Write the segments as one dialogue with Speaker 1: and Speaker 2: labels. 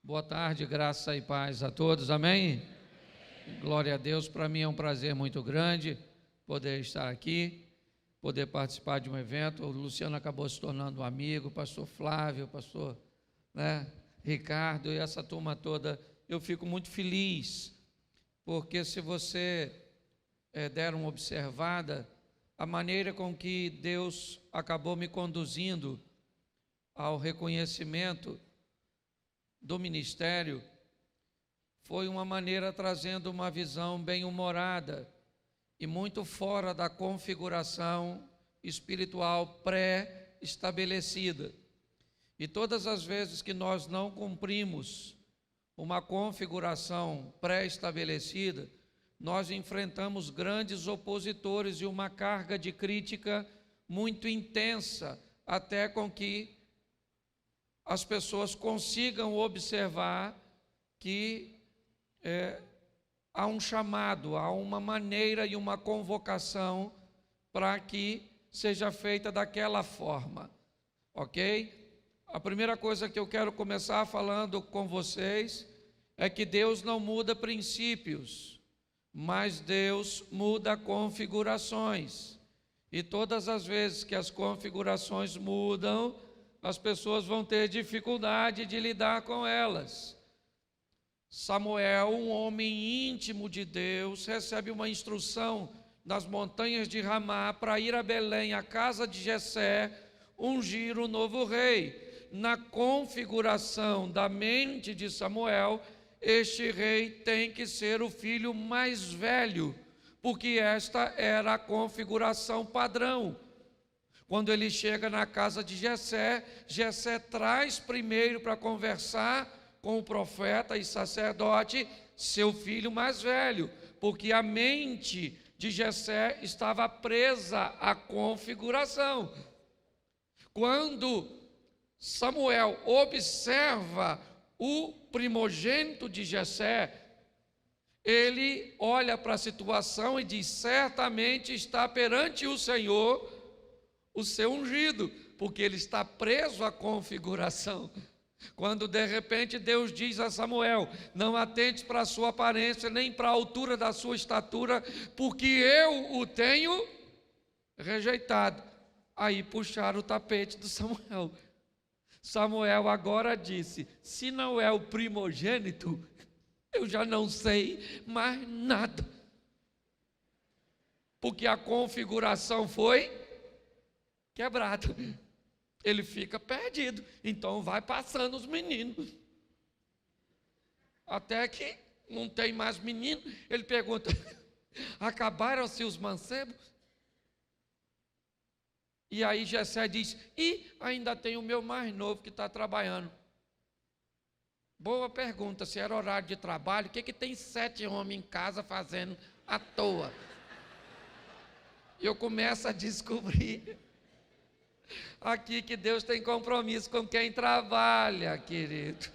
Speaker 1: Boa tarde, graça e paz a todos, amém? Glória a Deus, para mim é um prazer muito grande poder estar aqui, poder participar de um evento. O Luciano acabou se tornando um amigo, o pastor Flávio, o pastor Ricardo e essa turma toda. Eu fico muito feliz, porque se você der uma observada, a maneira com que Deus acabou me conduzindo ao reconhecimento do ministério foi uma maneira trazendo uma visão bem-humorada e muito fora da configuração espiritual pré-estabelecida. E todas as vezes que nós não cumprimos uma configuração pré-estabelecida, nós enfrentamos grandes opositores e uma carga de crítica muito intensa, até com que as pessoas consigam observar que há um chamado, há uma maneira e uma convocação para que seja feita daquela forma, ok? A primeira coisa que eu quero começar falando com vocês é que Deus não muda princípios, mas Deus muda configurações. E todas as vezes que as configurações mudam, as pessoas vão ter dificuldade de lidar com elas. Samuel, um homem íntimo de Deus, recebe uma instrução nas montanhas de Ramá para ir a Belém, à casa de Jessé, ungir o novo rei. Na configuração da mente de Samuel, este rei tem que ser o filho mais velho, porque esta era a configuração padrão. Quando ele chega na casa de Jessé, Jessé traz primeiro para conversar com o profeta e sacerdote seu filho mais velho, porque a mente de Jessé estava presa à configuração. Quando Samuel observa o primogênito de Jessé, ele olha para a situação e diz: certamente está perante o Senhor o seu ungido, porque ele está preso à configuração. Quando de repente Deus diz a Samuel: não atentes para a sua aparência, nem para a altura da sua estatura, porque eu o tenho rejeitado. Aí puxaram o tapete do Samuel. Samuel agora disse: se não é o primogênito, eu já não sei mais nada, porque a configuração foi quebrado. Ele fica perdido. Então vai passando os meninos, até que não tem mais menino. Ele pergunta: acabaram-se os mancebos? E aí Jessé diz: e ainda tem o meu mais novo que está trabalhando. Boa pergunta, se era horário de trabalho, o que tem 7 homens em casa fazendo à toa? Eu começo a descobrir aqui que Deus tem compromisso com quem trabalha, querido.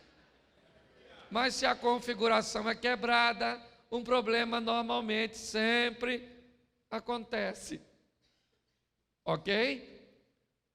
Speaker 1: Mas se a configuração é quebrada, um problema normalmente sempre acontece, ok?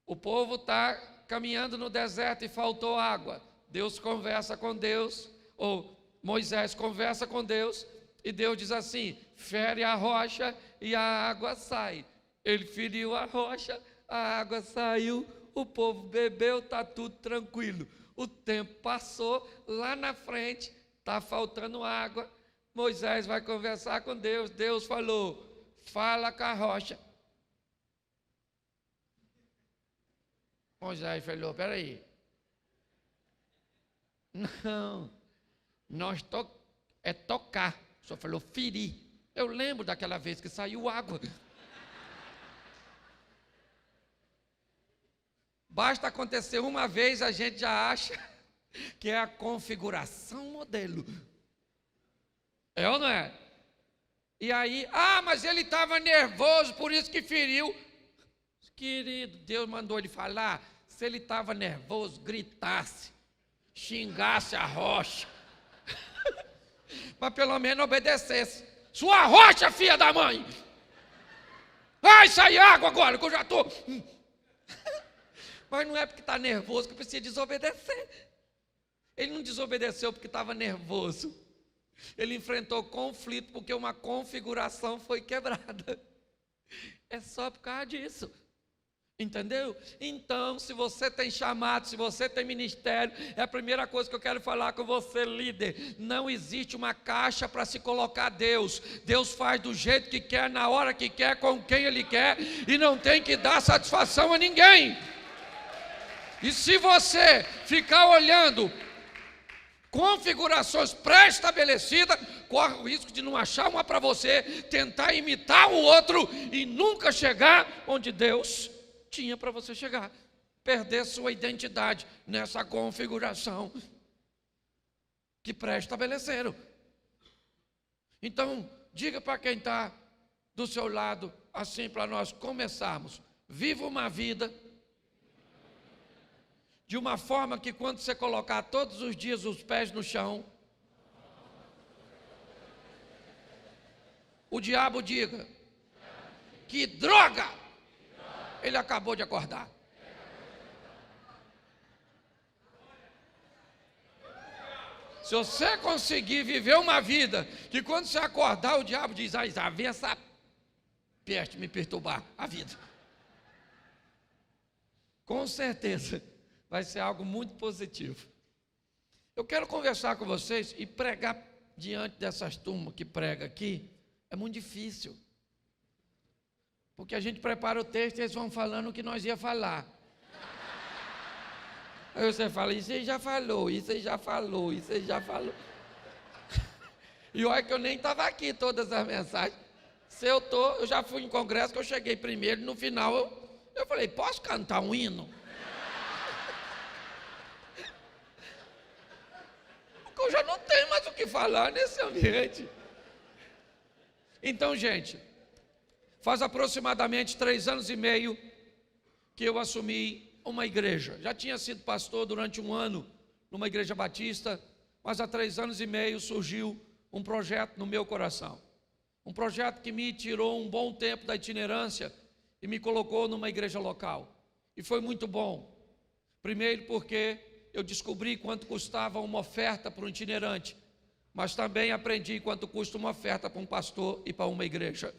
Speaker 1: O povo está caminhando no deserto e faltou água. Deus conversa com Deus, ou Moisés conversa com Deus, e Deus diz assim: fere a rocha e a água sai. Ele feriu a rocha, a água saiu, o povo bebeu, está tudo tranquilo. O tempo passou, lá na frente está faltando água. Moisés vai conversar com Deus. Deus falou: fala com a rocha. Moisés falou: peraí, não, é tocar. O senhor falou ferir. Eu lembro daquela vez que saiu água. Basta acontecer uma vez, a gente já acha que é a configuração modelo. É ou não é? E aí, mas ele estava nervoso, por isso que feriu. Querido, Deus mandou ele falar. Se ele estava nervoso, gritasse, xingasse a rocha, mas pelo menos obedecesse. Sua rocha, filha da mãe! Vai sair água agora, que eu já estou... Mas não é porque está nervoso que precisa desobedecer. Ele não desobedeceu porque estava nervoso. Ele enfrentou conflito porque uma configuração foi quebrada. É só por causa disso. Entendeu? Então, se você tem chamado, se você tem ministério, é a primeira coisa que eu quero falar com você, líder. Não existe uma caixa para se colocar Deus. Deus faz do jeito que quer, na hora que quer, com quem Ele quer, e não tem que dar satisfação a ninguém. E se você ficar olhando configurações pré-estabelecidas, corre o risco de não achar uma para você, tentar imitar o outro e nunca chegar onde Deus tinha para você chegar. Perder sua identidade nessa configuração que pré-estabeleceram. Então, diga para quem está do seu lado, assim, para nós começarmos. Viva uma vida de uma forma que quando você colocar todos os dias os pés no chão, o diabo diga: que droga! Ele acabou de acordar. Se você conseguir viver uma vida que quando você acordar, o diabo diz: ah, vem essa peste me perturbar a vida. Com certeza vai ser algo muito positivo. Eu quero conversar com vocês e pregar diante dessas turmas que prega aqui. É muito difícil. Porque a gente prepara o texto e eles vão falando o que nós ia falar. Aí você fala: isso aí já falou, isso aí já falou, isso aí já falou. E olha que eu nem estava aqui todas as mensagens. Se eu já fui em congresso que eu cheguei primeiro, no final eu falei: posso cantar um hino? Porque eu já não tenho mais o que falar nesse ambiente. Então, gente, faz aproximadamente 3 anos e meio que eu assumi uma igreja. Já tinha sido pastor durante 1 ano numa igreja batista, mas há 3 anos e meio surgiu um projeto no meu coração. Um projeto que me tirou um bom tempo da itinerância e me colocou numa igreja local. E foi muito bom. Primeiro porque eu descobri quanto custava uma oferta para um itinerante, mas também aprendi quanto custa uma oferta para um pastor e para uma igreja.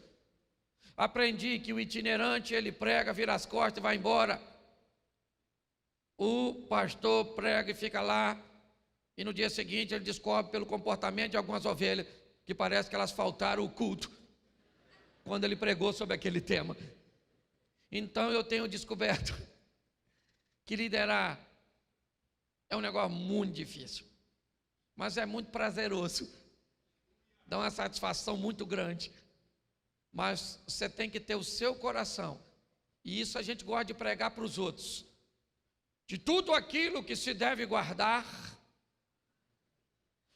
Speaker 1: Aprendi que o itinerante, ele prega, vira as costas e vai embora. O pastor prega e fica lá, e no dia seguinte ele descobre pelo comportamento de algumas ovelhas que parece que elas faltaram o culto quando ele pregou sobre aquele tema. Então eu tenho descoberto que liderar é um negócio muito difícil, mas é muito prazeroso, dá uma satisfação muito grande. Mas você tem que ter o seu coração, e isso a gente gosta de pregar para os outros. De tudo aquilo que se deve guardar,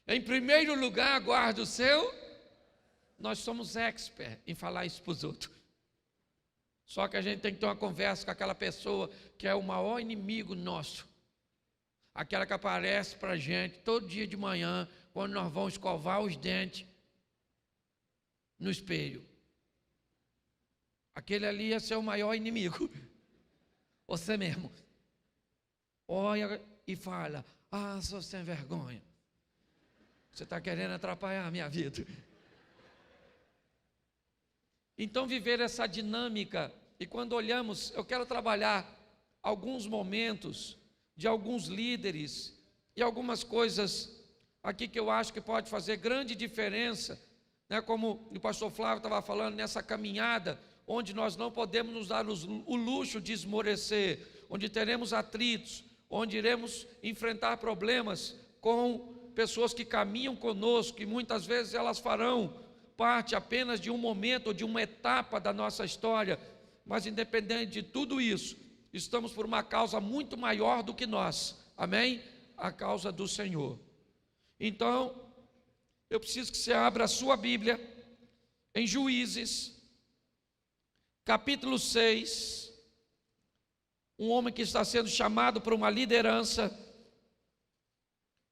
Speaker 1: em primeiro lugar, guarda o seu. Nós somos expert em falar isso para os outros. Só que a gente tem que ter uma conversa com aquela pessoa que é o maior inimigo nosso. Aquela que aparece para a gente todo dia de manhã, quando nós vamos escovar os dentes no espelho. Aquele ali é seu maior inimigo. Você mesmo. Olha e fala: ah, sou sem vergonha. Você está querendo atrapalhar a minha vida. Então viver essa dinâmica, e quando olhamos, eu quero trabalhar alguns momentos de alguns líderes e algumas coisas aqui que eu acho que pode fazer grande diferença, né? Como o pastor Flávio estava falando, nessa caminhada, onde nós não podemos nos dar o luxo de esmorecer, onde teremos atritos, onde iremos enfrentar problemas com pessoas que caminham conosco, e muitas vezes elas farão parte apenas de um momento ou de uma etapa da nossa história, mas independente de tudo isso, estamos por uma causa muito maior do que nós, amém? A causa do Senhor. Então, eu preciso que você abra a sua Bíblia em Juízes, capítulo 6, um homem que está sendo chamado para uma liderança,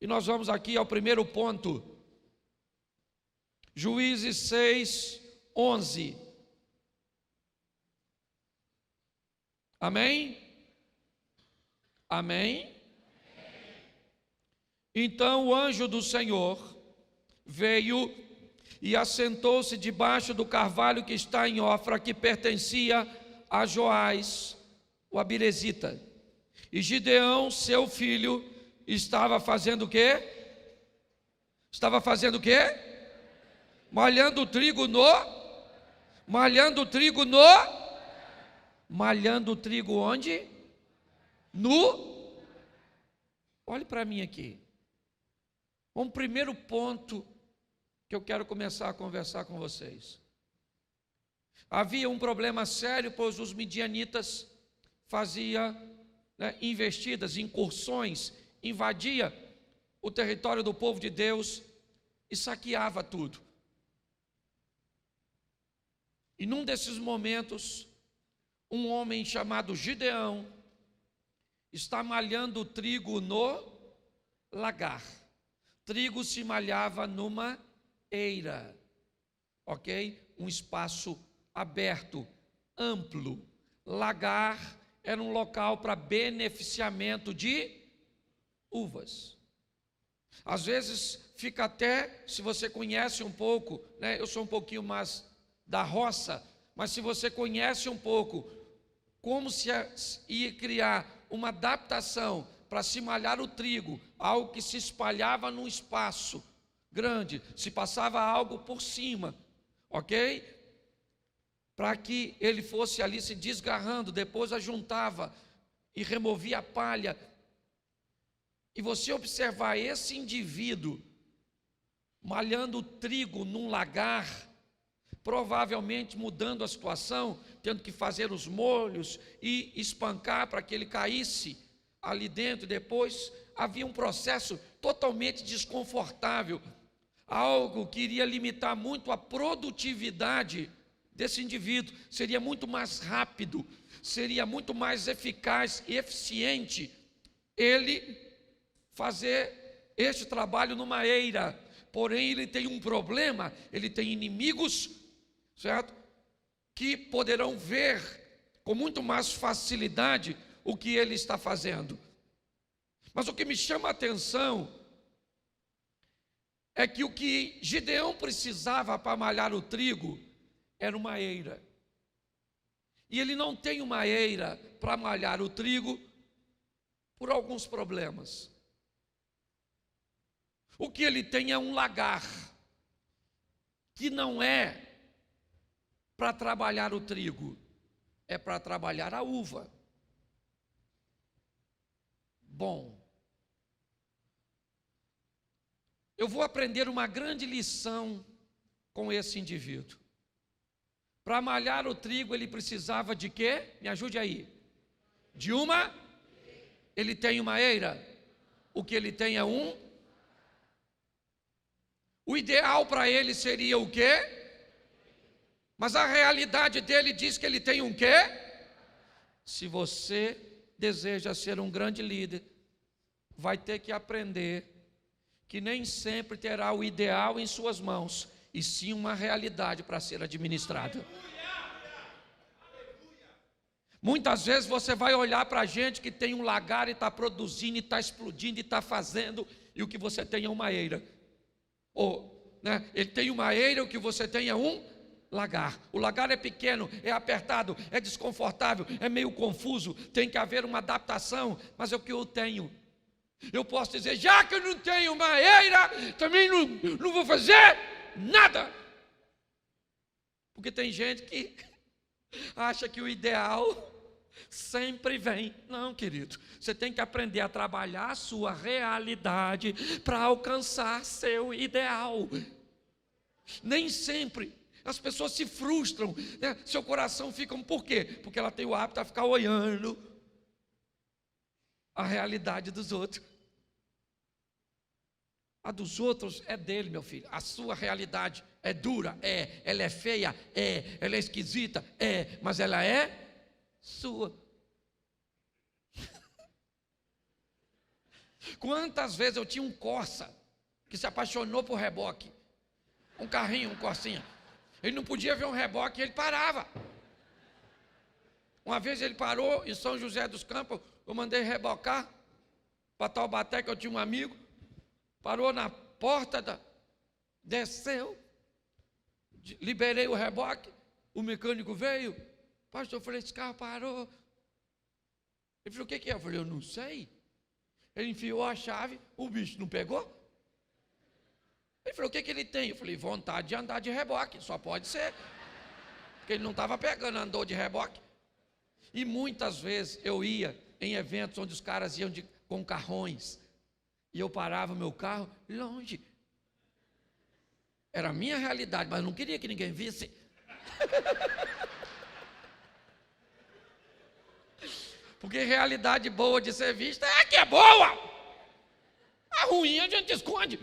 Speaker 1: e nós vamos aqui ao primeiro ponto, Juízes 6, 11. Amém? Amém? Então o anjo do Senhor veio e assentou-se debaixo do carvalho que está em Ofra, que pertencia a Joás, o Abirezita. E Gideão, seu filho, estava fazendo o quê? Estava fazendo o quê? Malhando o trigo onde? Olhe para mim aqui. Um primeiro ponto que eu quero começar a conversar com vocês. Havia um problema sério, pois os midianitas faziam investidas, incursões, invadia o território do povo de Deus e saqueava tudo. E num desses momentos, um homem chamado Gideão está malhando o trigo no lagar. Trigo se malhava numa eira, ok? Um espaço aberto, amplo. Lagar era um local para beneficiamento de uvas. Às vezes fica até, se você conhece um pouco, eu sou um pouquinho mais da roça, mas se você conhece um pouco como se ia criar uma adaptação para se malhar o trigo, algo que se espalhava num espaço grande, se passava algo por cima, ok? Para que ele fosse ali se desgarrando, depois ajuntava e removia a palha. E você observar esse indivíduo malhando o trigo num lagar, provavelmente mudando a situação, tendo que fazer os molhos e espancar para que ele caísse ali dentro. Depois havia um processo totalmente desconfortável, algo que iria limitar muito a produtividade desse indivíduo. Seria muito mais rápido, seria muito mais eficaz e eficiente ele fazer este trabalho numa eira. Porém, ele tem um problema, ele tem inimigos, certo? Que poderão ver com muito mais facilidade o que ele está fazendo. Mas o que me chama a atenção é que o que Gideão precisava para malhar o trigo era uma eira. E ele não tem uma eira para malhar o trigo por alguns problemas. O que ele tem é um lagar, que não é para trabalhar o trigo, é para trabalhar a uva. Bom, eu vou aprender uma grande lição com esse indivíduo. Para malhar o trigo, ele precisava de quê? Me ajude aí. De uma? Ele tem uma eira. O que ele tem é um? O ideal para ele seria o quê? Mas a realidade dele diz que ele tem um quê? Se você deseja ser um grande líder, vai ter que aprender que nem sempre terá o ideal em suas mãos, e sim uma realidade para ser administrada. Muitas vezes você vai olhar para a gente que tem um lagar e está produzindo, e está explodindo, e está fazendo, e o que você tem é uma eira. Ele tem uma eira, o que você tem é um lagar. O lagar é pequeno, é apertado, é desconfortável, é meio confuso, tem que haver uma adaptação, mas é o que eu tenho. Eu posso dizer, já que eu não tenho uma eira, também não vou fazer nada. Porque tem gente que acha que o ideal sempre vem. Não, querido, você tem que aprender a trabalhar a sua realidade para alcançar seu ideal. Nem sempre as pessoas se frustram, seu coração fica, por quê? Porque ela tem o hábito de ficar olhando a realidade dos outros. A dos outros é dele, meu filho. A sua realidade é dura, ela é feia, ela é esquisita, mas ela é sua. Quantas vezes eu tinha um Corsa que se apaixonou por reboque, um carrinho, um Corsinha. Ele não podia ver um reboque e ele parava. Uma vez ele parou em São José dos Campos, eu mandei rebocar para Taubaté, que eu tinha um amigo. Parou na porta, desceu, liberei o reboque, o mecânico veio. Pastor, eu falei, esse carro parou. Ele falou, o que é? Eu falei, eu não sei. Ele enfiou a chave, o bicho não pegou. Ele falou, o que ele tem? Eu falei, vontade de andar de reboque, só pode ser. Porque ele não estava pegando, andou de reboque. E muitas vezes eu ia em eventos onde os caras iam com carrões. E eu parava meu carro longe. Era a minha realidade, mas eu não queria que ninguém visse. Porque realidade boa de ser vista é que é boa. A ruim a gente esconde.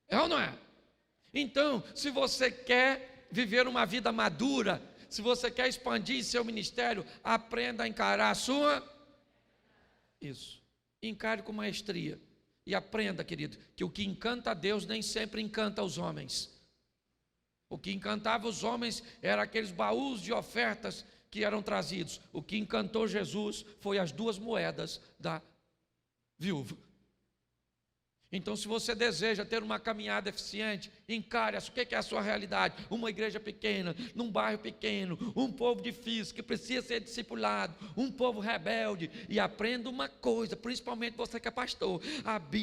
Speaker 1: É ou não é? Então, se você quer viver uma vida madura, se você quer expandir seu ministério, aprenda a encarar a sua... Isso. Encare com maestria. E aprenda, querido, que o que encanta a Deus nem sempre encanta os homens. O que encantava os homens eram aqueles baús de ofertas que eram trazidos. O que encantou Jesus foi as 2 moedas da viúva. Então, se você deseja ter uma caminhada eficiente, encare o que é a sua realidade. Uma igreja pequena, num bairro pequeno, um povo difícil, que precisa ser discipulado, um povo rebelde. E aprenda uma coisa, principalmente você que é pastor.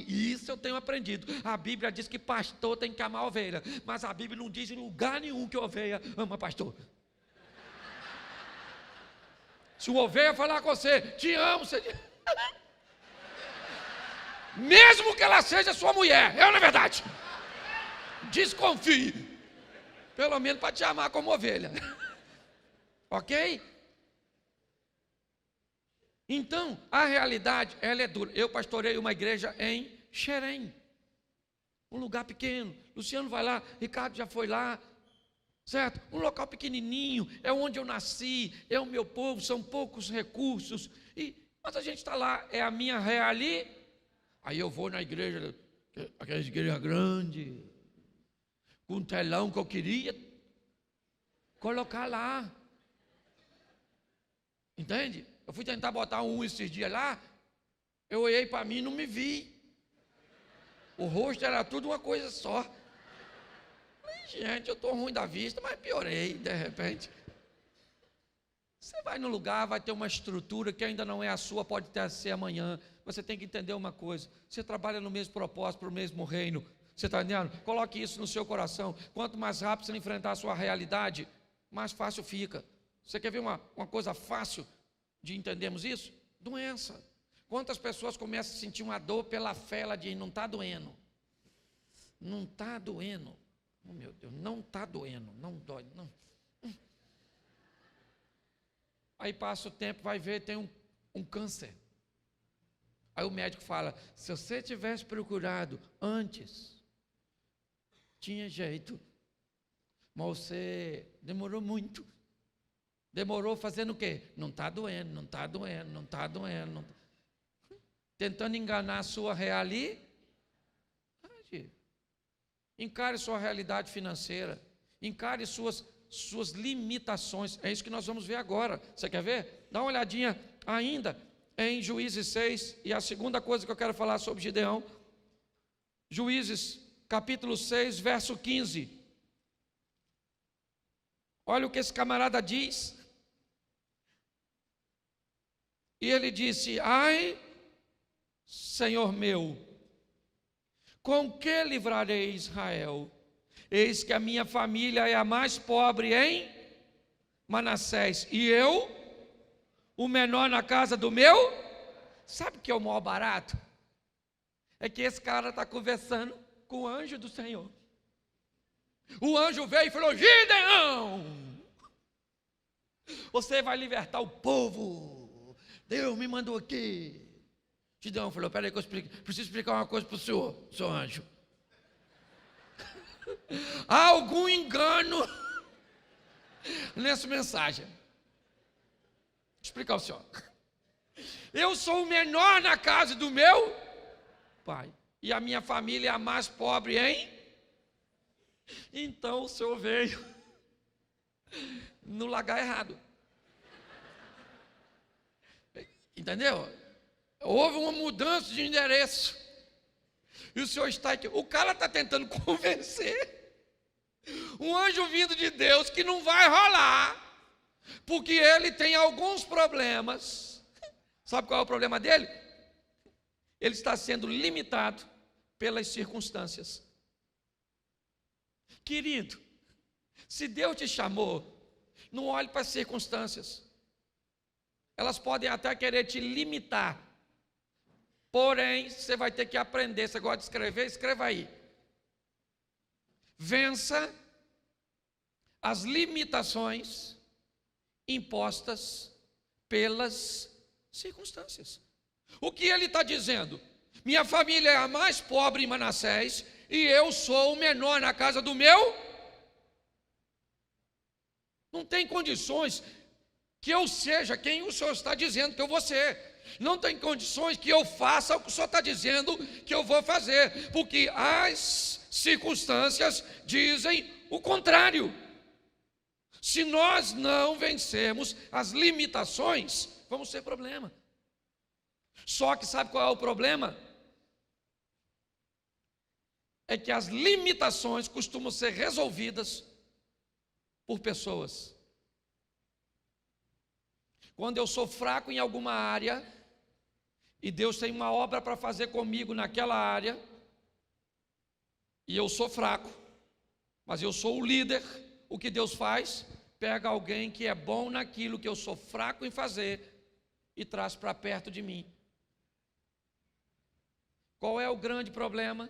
Speaker 1: Isso eu tenho aprendido. A Bíblia diz que pastor tem que amar a ovelha, mas a Bíblia não diz em lugar nenhum que a ovelha ama pastor. Se uma ovelha falar com você, te amo, você diz... Mesmo que ela seja sua mulher, é ou não é verdade? Desconfie. Pelo menos para te amar como ovelha. Ok? Então, a realidade, ela é dura. Eu pastorei uma igreja em Xerém. Um lugar pequeno. Luciano vai lá, Ricardo já foi lá. Certo? Um local pequenininho, é onde eu nasci, é o meu povo, são poucos recursos. Mas a gente está lá, é a minha realidade. Aí eu vou na igreja, aquela igreja grande, com um telão que eu queria colocar lá. Entende? Eu fui tentar botar esses dias lá, eu olhei para mim e não me vi. O rosto era tudo uma coisa só. Falei, gente, eu estou ruim da vista, mas piorei de repente. Você vai no lugar, vai ter uma estrutura que ainda não é a sua, pode até ser amanhã. Você tem que entender uma coisa, você trabalha no mesmo propósito, para o mesmo reino. Você está entendendo? Coloque isso no seu coração. Quanto mais rápido você enfrentar a sua realidade, mais fácil fica. Você quer ver uma coisa fácil de entendermos isso? Doença. Quantas pessoas começam a sentir uma dor pela fé, ela diz, não está doendo. Não está doendo. Oh, meu Deus, não está doendo, não dói, não. Aí passa o tempo, vai ver, tem um câncer. Aí o médico fala, se você tivesse procurado antes, tinha jeito. Mas você demorou muito. Demorou fazendo o quê? Não está doendo, não está doendo, não está doendo. Não... Tentando enganar a sua realidade. Encare sua realidade financeira. Encare suas limitações. É isso que nós vamos ver agora. Você quer ver? Dá uma olhadinha ainda em Juízes 6. E a segunda coisa que eu quero falar sobre Gideão. Juízes, capítulo 6, verso 15. Olha o que esse camarada diz. E ele disse, ai, Senhor meu, com que livrarei Israel? Eis que a minha família é a mais pobre em Manassés, e eu, o menor na casa do meu. Sabe o que é o maior barato? É que esse cara está conversando com o anjo do Senhor. O anjo veio e falou, Gideão, você vai libertar o povo. Deus me mandou aqui. Gideão falou, peraí que eu preciso explicar uma coisa para o senhor, seu anjo. Há algum engano nessa mensagem. Vou explicar ao senhor. Eu sou o menor na casa do meu pai. E a minha família é a mais pobre, hein? Então o senhor veio no lugar errado. Entendeu? Houve uma mudança de endereço. E o senhor está aqui. O cara está tentando convencer um anjo vindo de Deus que não vai rolar, porque ele tem alguns problemas. Sabe qual é o problema dele? Ele está sendo limitado pelas circunstâncias. Querido, se Deus te chamou, não olhe para as circunstâncias. Elas podem até querer te limitar. Porém, você vai ter que aprender. Você gosta de escrever? Escreva aí. Vença as limitações impostas pelas circunstâncias. O que ele está dizendo? Minha família é a mais pobre em Manassés e eu sou o menor na casa do meu. Não tem condições que eu seja quem o Senhor está dizendo que eu vou ser. Não tem condições que eu faça o que o Senhor está dizendo que eu vou fazer, porque as circunstâncias dizem o contrário. Se nós não vencermos as limitações, vamos ter problema. Só que sabe qual é o problema? É que as limitações costumam ser resolvidas por pessoas. Quando eu sou fraco em alguma área, e Deus tem uma obra para fazer comigo naquela área, e eu sou fraco, mas eu sou o líder, o que Deus faz? Pega alguém que é bom naquilo que eu sou fraco em fazer, e traz para perto de mim. Qual é o grande problema?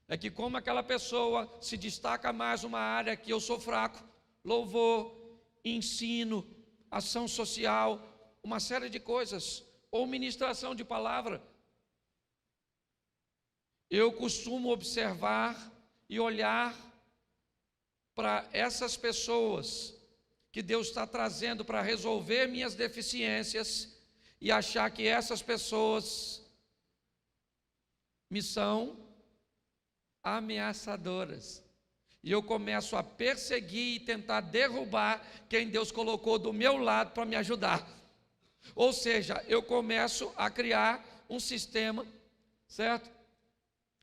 Speaker 1: É que como aquela pessoa se destaca mais numa área que eu sou fraco, louvor, ensino, ação social, uma série de coisas, ou ministração de palavra, eu costumo observar e olhar para essas pessoas que Deus está trazendo para resolver minhas deficiências e achar que essas pessoas me são ameaçadoras. E eu começo a perseguir e tentar derrubar quem Deus colocou do meu lado para me ajudar. Ou seja, eu começo a criar um sistema, certo?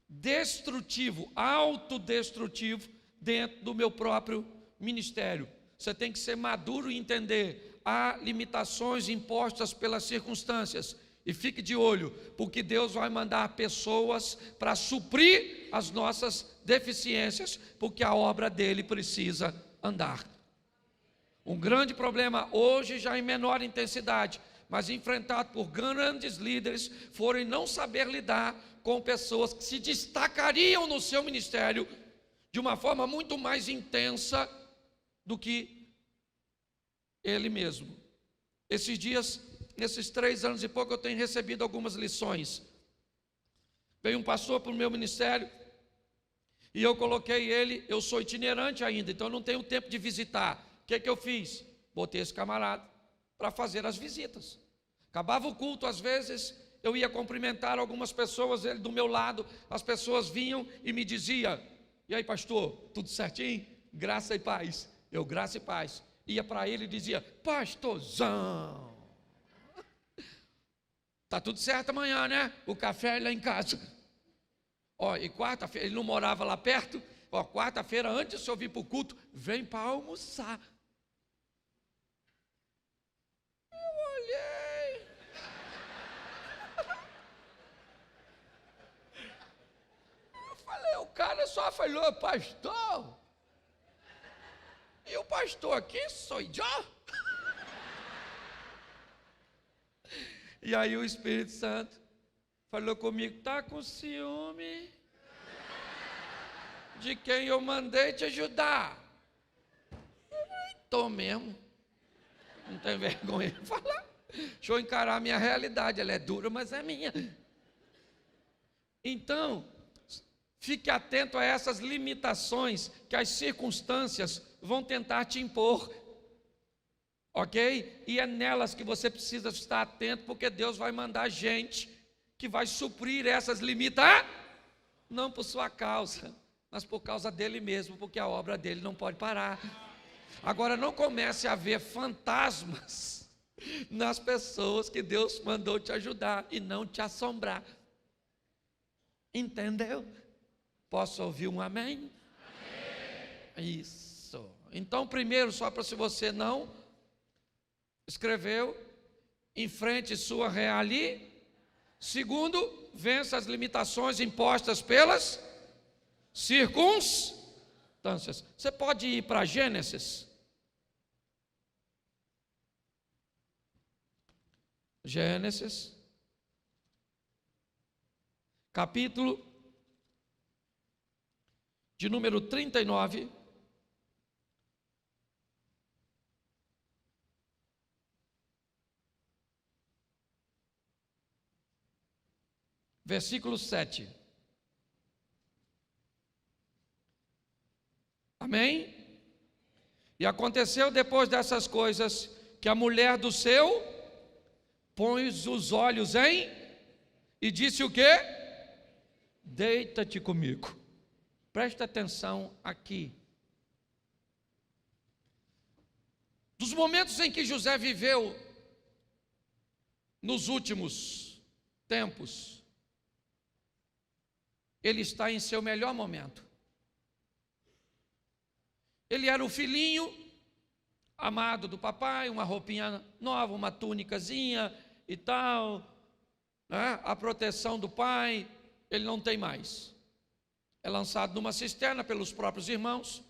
Speaker 1: Destrutivo, autodestrutivo dentro do meu próprio ministério. Você tem que ser maduro e entender, há limitações impostas pelas circunstâncias. E fique de olho, porque Deus vai mandar pessoas para suprir as nossas deficiências, porque a obra dele precisa andar. Um grande problema hoje, já em menor intensidade, mas enfrentado por grandes líderes, foram em não saber lidar com pessoas que se destacariam no seu ministério de uma forma muito mais intensa do que ele mesmo. Esses dias, nesses 3 anos e pouco, eu tenho recebido algumas lições. Veio um pastor para o meu ministério e eu coloquei ele, eu sou itinerante ainda, então eu não tenho tempo de visitar. O que eu fiz? Botei esse camarada para fazer as visitas. Acabava o culto, às vezes, eu ia cumprimentar algumas pessoas, ele do meu lado, as pessoas vinham e me diziam, e aí pastor, tudo certinho? Graça e paz. Eu, graça e paz. Ia para ele e dizia, pastorzão, está tudo certo amanhã, né? O café é lá em casa. Ó, e quarta-feira, ele não morava lá perto. Ó, quarta-feira, antes de eu vir para o culto, vem para almoçar. Eu olhei. Eu falei, o cara só falou, pastor. E o pastor aqui sou eu. E aí o Espírito Santo falou comigo, está com ciúme de quem eu mandei te ajudar? Estou mesmo. Não tem vergonha de falar. Deixa eu encarar a minha realidade, ela é dura, mas é minha. Então, fique atento a essas limitações que as circunstâncias vão tentar te impor. Ok? E é nelas que você precisa estar atento, porque Deus vai mandar gente que vai suprir essas limitações, não por sua causa, mas por causa dele mesmo, porque a obra dele não pode parar. Agora, não comece a ver fantasmas nas pessoas que Deus mandou te ajudar e não te assombrar. Entendeu? Posso ouvir um amém? Amém. Isso. Então, primeiro, só para se você não escreveu, enfrente sua realidade. Segundo, vença as limitações impostas pelas circunstâncias. Você pode ir para Gênesis. Gênesis, capítulo de número 39. Versículo 7. Amém? E aconteceu depois dessas coisas que a mulher do seu pôs os olhos em e disse o quê? Deita-te comigo. Presta atenção aqui. Dos momentos em que José viveu nos últimos tempos, ele está em seu melhor momento. Ele era o filhinho amado do papai, uma roupinha nova, uma túnicazinha e tal, né? A proteção do pai, ele não tem mais. É lançado numa cisterna pelos próprios irmãos.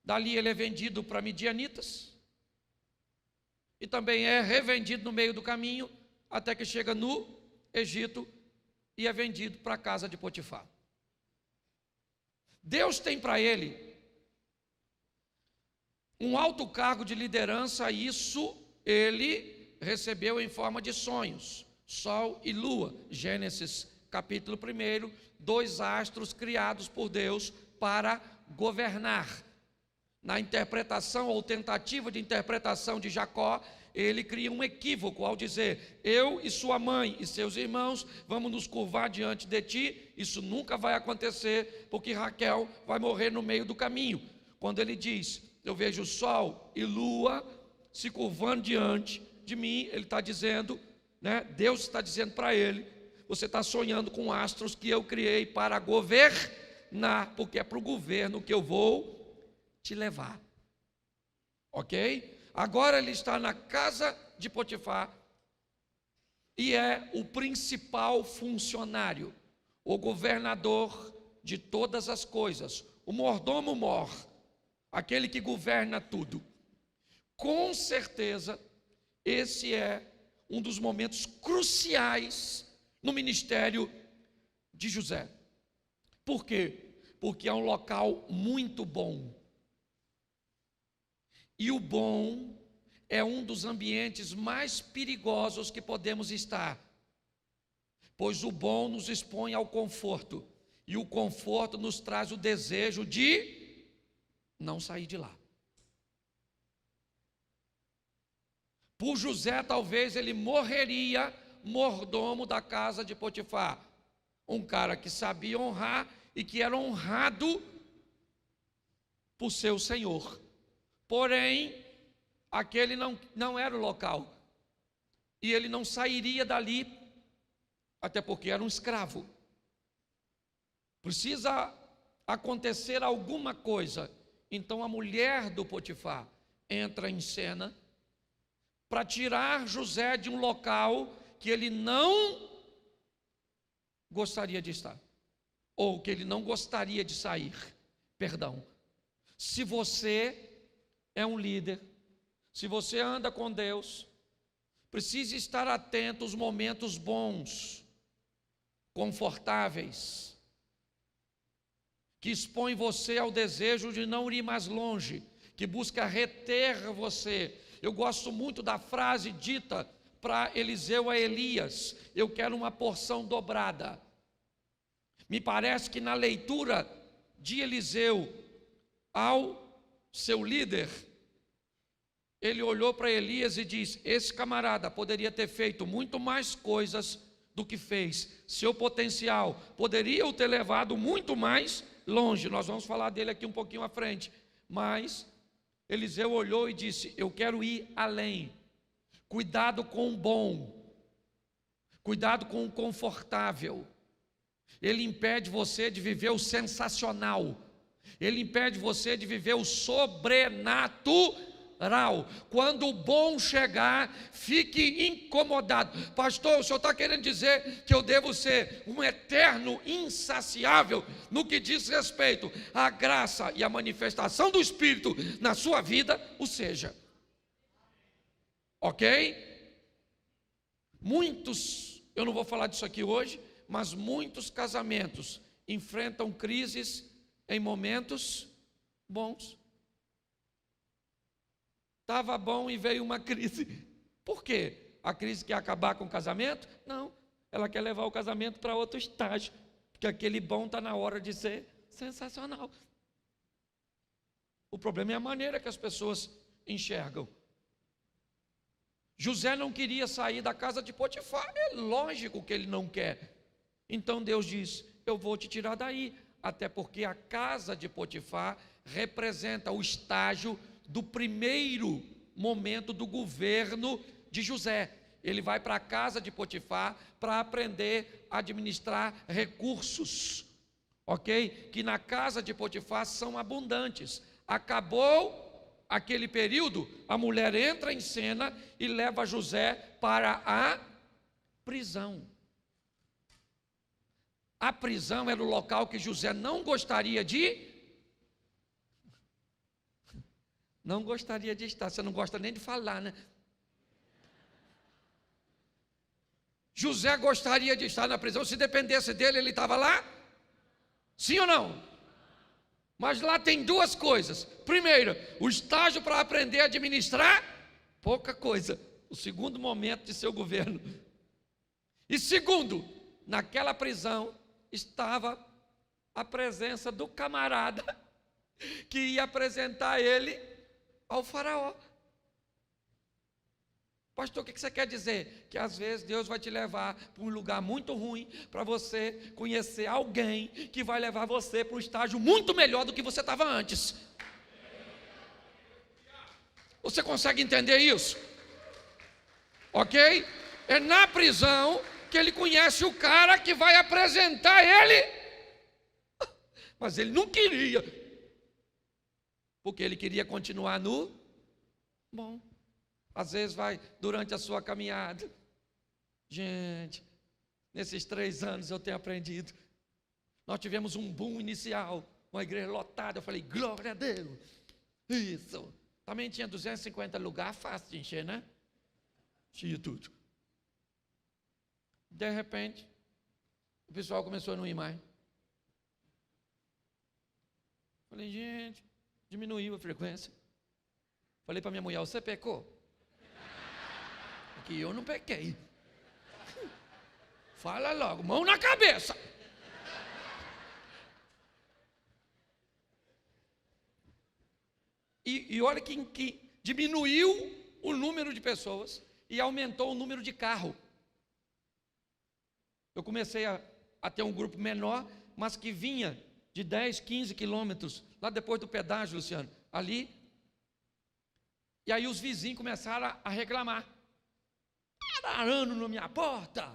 Speaker 1: Dali ele é vendido para midianitas. E também é revendido no meio do caminho, até que chega no Egito e é vendido para a casa de Potifar. Deus tem para ele um alto cargo de liderança, isso ele recebeu em forma de sonhos, sol e lua. Gênesis capítulo 1, 2 astros criados por Deus para governar. Na interpretação ou tentativa de interpretação de Jacó, ele cria um equívoco ao dizer: eu e sua mãe e seus irmãos vamos nos curvar diante de ti. Isso nunca vai acontecer, porque Raquel vai morrer no meio do caminho. Quando ele diz: eu vejo sol e lua se curvando diante de mim, ele está dizendo, né? Deus está dizendo para ele: você está sonhando com astros que eu criei para governar, porque é para o governo que eu vou te levar. Ok? Agora ele está na casa de Potifar e é o principal funcionário, o governador de todas as coisas, o mordomo mor, aquele que governa tudo. Com certeza, esse é um dos momentos cruciais no ministério de José. Por quê? Porque é um local muito bom. E o bom é um dos ambientes mais perigosos que podemos estar, pois o bom nos expõe ao conforto, e o conforto nos traz o desejo de não sair de lá. Por José, talvez ele morreria mordomo da casa de Potifar, um cara que sabia honrar e que era honrado por seu senhor. Porém, aquele não era o local, e ele não sairia dali, até porque era um escravo. Precisa acontecer alguma coisa. Então a mulher do Potifar entra em cena para tirar José de um local que ele não gostaria de estar, ou que ele não gostaria de sair. Perdão. Se você é um líder, se você anda com Deus, precisa estar atento aos momentos bons, confortáveis, que expõem você ao desejo de não ir mais longe, que busca reter você. Eu gosto muito da frase dita para Eliseu a Elias: eu quero uma porção dobrada. Me parece que na leitura de Eliseu ao seu líder, ele olhou para Elias e disse: esse camarada poderia ter feito muito mais coisas do que fez. Seu potencial poderia o ter levado muito mais longe. Nós vamos falar dele aqui um pouquinho à frente. Mas Eliseu olhou e disse: eu quero ir além. Cuidado com o bom, cuidado com o confortável. Ele impede você de viver o sensacional, ele impede você de viver o sobrenatural. Quando o bom chegar, fique incomodado. Pastor, o senhor está querendo dizer que eu devo ser um eterno insaciável no que diz respeito à graça e à manifestação do Espírito na sua vida? O seja. Ok? Muitos, eu não vou falar disso aqui hoje, mas muitos casamentos enfrentam crises em momentos bons. Estava bom e veio uma crise. Por quê? A crise quer acabar com o casamento? Não, ela quer levar o casamento para outro estágio, porque aquele bom está na hora de ser sensacional. O problema é a maneira que as pessoas enxergam. José não queria sair da casa de Potifar, é lógico que ele não quer. Então Deus diz: eu vou te tirar daí, até porque a casa de Potifar representa o estágio do primeiro momento do governo de José. Ele vai para a casa de Potifar para aprender a administrar recursos, ok? Que na casa de Potifar são abundantes. Acabou aquele período, a mulher entra em cena e leva José para a prisão. A prisão era o local que José não gostaria de estar. Você não gosta nem de falar, né? José gostaria de estar na prisão. Se dependesse dele, ele estava lá? Sim ou não? Mas lá tem duas coisas. Primeiro, o estágio para aprender a administrar, pouca coisa. O segundo momento de seu governo. E segundo, naquela prisão estava a presença do camarada que ia apresentar ele ao faraó. Pastor, o que você quer dizer? Que às vezes Deus vai te levar para um lugar muito ruim, para você conhecer alguém que vai levar você para um estágio muito melhor do que você estava antes. Você consegue entender isso? Ok? É na prisão que ele conhece o cara que vai apresentar ele. Mas ele não queria, porque ele queria continuar no bom. Às vezes vai durante a sua caminhada. Gente, nesses 3 anos eu tenho aprendido. Nós tivemos um boom inicial, uma igreja lotada. Eu falei, glória a Deus. Isso. Também tinha 250 lugares, fácil de encher, né? Tinha tudo. De repente, o pessoal começou a não ir mais. Falei, gente, diminuiu a frequência. Falei para minha mulher, você pecou? Porque eu não pequei. Fala logo, mão na cabeça. E olha que diminuiu o número de pessoas e aumentou o número de carro. Eu comecei a ter um grupo menor, mas que vinha de 10, 15 quilômetros, lá depois do pedágio, Luciano, ali. E aí os vizinhos começaram a reclamar. Arando na minha porta,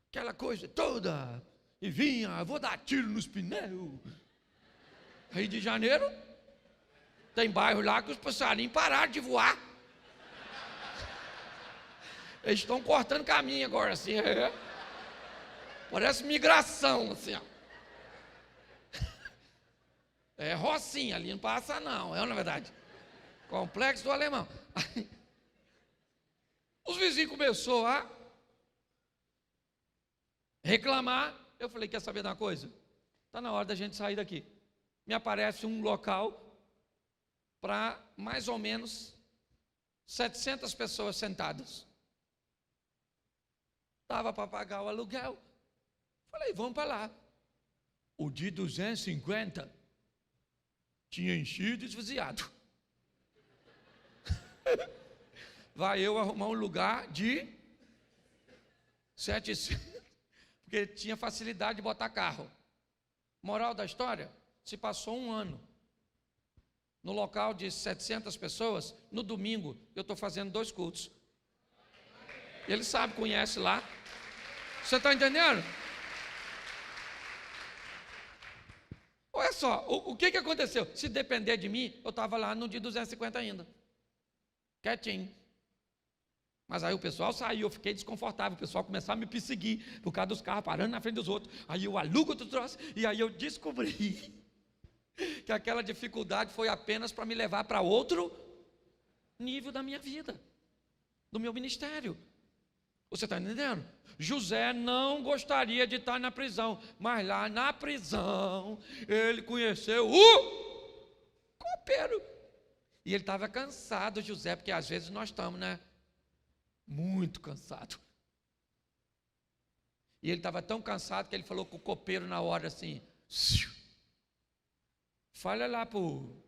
Speaker 1: aquela coisa toda. E vinha, vou dar tiro nos pneus. Rio de Janeiro, tem bairro lá que os passarinhos pararam de voar. Eles estão cortando caminho agora, assim. Parece migração, assim, ó. É rocinha, ali não passa não, na verdade. Complexo do Alemão. Os vizinhos começaram a reclamar. Eu falei, quer saber de uma coisa? Está na hora da gente sair daqui. Me aparece um local para mais ou menos 700 pessoas sentadas. Estava para pagar o aluguel. Falei, vamos para lá. O de 250 tinha enchido e esvaziado. Vai eu arrumar um lugar de 700, porque tinha facilidade de botar carro. Moral da história, se passou 1 ano. No local de 700 pessoas, no domingo, eu estou fazendo 2 cultos. Ele sabe, conhece lá. Você está entendendo? Olha só, o que aconteceu? Se depender de mim, eu estava lá no dia 250 ainda. Quietinho. Mas aí o pessoal saiu, eu fiquei desconfortável, o pessoal começou a me perseguir, por causa dos carros parando na frente dos outros. Aí eu alugo outro troço, e aí eu descobri que aquela dificuldade foi apenas para me levar para outro nível da minha vida, do meu ministério. Você está entendendo? José não gostaria de estar na prisão, mas lá na prisão ele conheceu o copeiro. E ele estava cansado, José, porque às vezes nós estamos, né? Muito cansado. E ele estava tão cansado que ele falou com o copeiro na hora assim: fala lá para o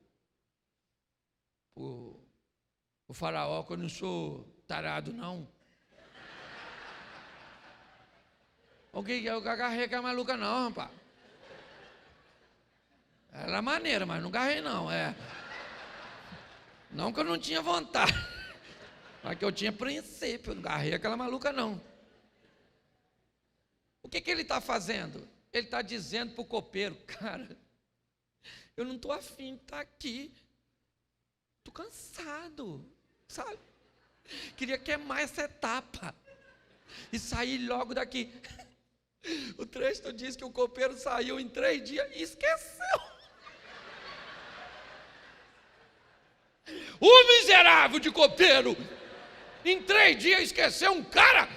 Speaker 1: faraó que eu não sou tarado, não. Eu agarrei com a maluca, não, rapaz. Era maneira, mas não agarrei, não. Não que eu não tinha vontade, mas que eu tinha princípio. Não agarrei aquela maluca, não. O que ele está fazendo? Ele está dizendo para o copeiro: cara, eu não estou afim de estar aqui. Estou cansado, sabe? Queria queimar essa etapa e sair logo daqui. O texto diz que o copeiro saiu em 3 dias e esqueceu. O miserável de copeiro, em 3 dias esqueceu um cara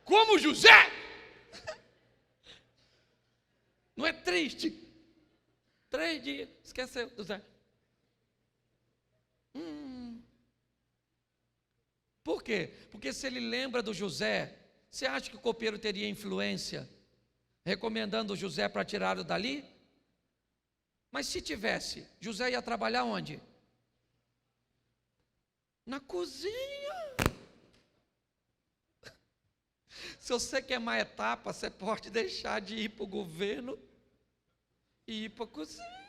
Speaker 1: como José. Não é triste? 3 dias, esqueceu José. Por quê? Porque se ele lembra do José, você acha que o copeiro teria influência recomendando o José para tirá-lo dali? Mas se tivesse, José ia trabalhar onde? Na cozinha. Se você queimar etapa, você pode deixar de ir para o governo e ir para a cozinha.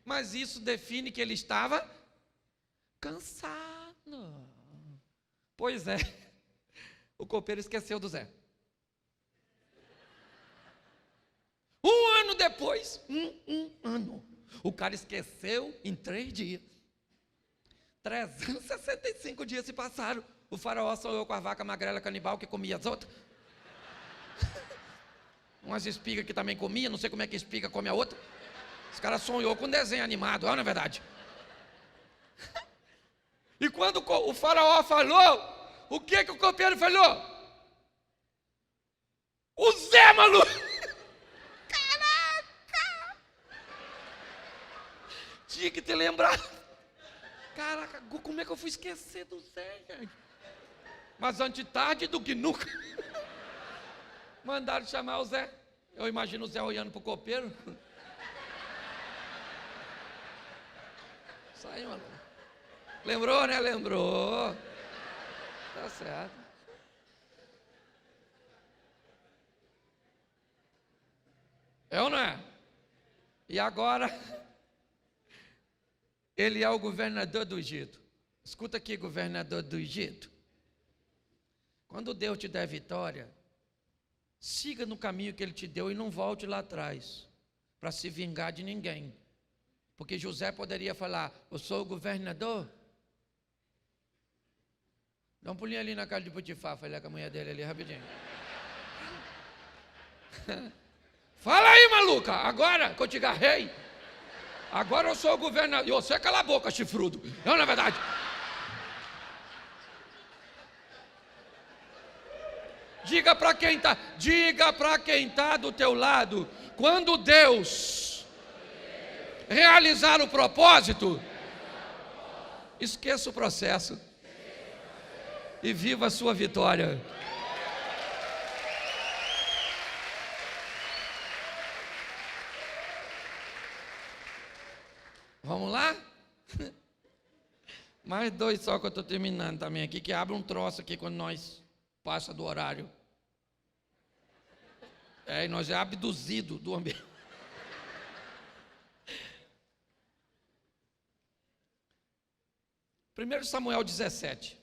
Speaker 1: Mas isso define que ele estava cansado. Pois é, o copeiro esqueceu do Zé. 1 ano depois, um ano, o cara esqueceu em 3 dias. 365 dias se passaram. O faraó sonhou com a vaca magrela canibal que comia as outras. Umas espigas que também comia, não sei como é que espiga come a outra. Os caras sonhou com um desenho animado, não é verdade? E quando o faraó falou, o que o copeiro falou? O Zé, maluco! Caraca! Tinha que te lembrar. Caraca, como é que eu fui esquecer do Zé, gente? Mas antes tarde do que nunca. Mandaram chamar o Zé. Eu imagino o Zé olhando para o copeiro. Saiu, maluco. Lembrou, né? Lembrou. Tá certo. É ou não é? E agora, ele é o governador do Egito. Escuta aqui, governador do Egito. Quando Deus te der vitória, siga no caminho que Ele te deu e não volte lá atrás, para se vingar de ninguém. Porque José poderia falar: eu sou o governador. Dá um pulinho ali na casa de Potifar, falei com a mulher dele ali rapidinho. Fala aí, maluca, agora que eu te agarrei. Agora eu sou o governador. E você cala a boca, chifrudo. Não, na verdade. Diga para quem está do teu lado, quando Deus realizar o propósito, esqueça o processo e viva a sua vitória. Vamos lá? Mais 2 só que eu estou terminando também aqui, que abre um troço aqui quando nós passa do horário. E nós é abduzido do ambiente. 1 Samuel 17.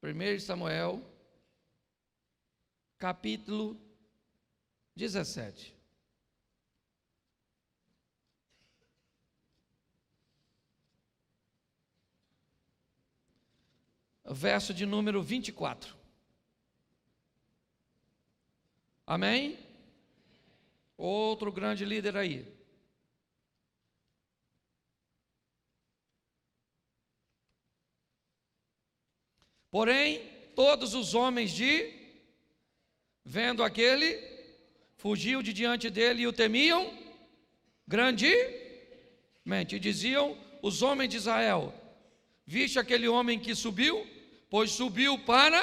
Speaker 1: 1 Samuel, capítulo 17. Verso de número 24. Amém? Outro grande líder aí. Porém, todos os homens vendo aquele, fugiam de diante dele e o temiam grandemente. E diziam os homens de Israel: viste aquele homem que subiu? Pois subiu para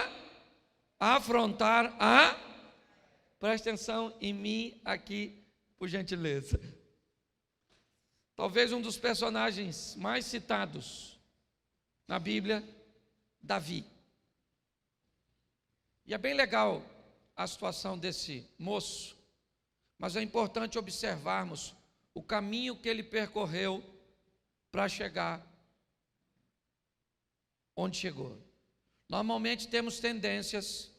Speaker 1: afrontar a... Presta atenção em mim aqui, por gentileza. Talvez um dos personagens mais citados na Bíblia, Davi. E é bem legal a situação desse moço, mas é importante observarmos o caminho que ele percorreu para chegar onde chegou. Normalmente temos tendências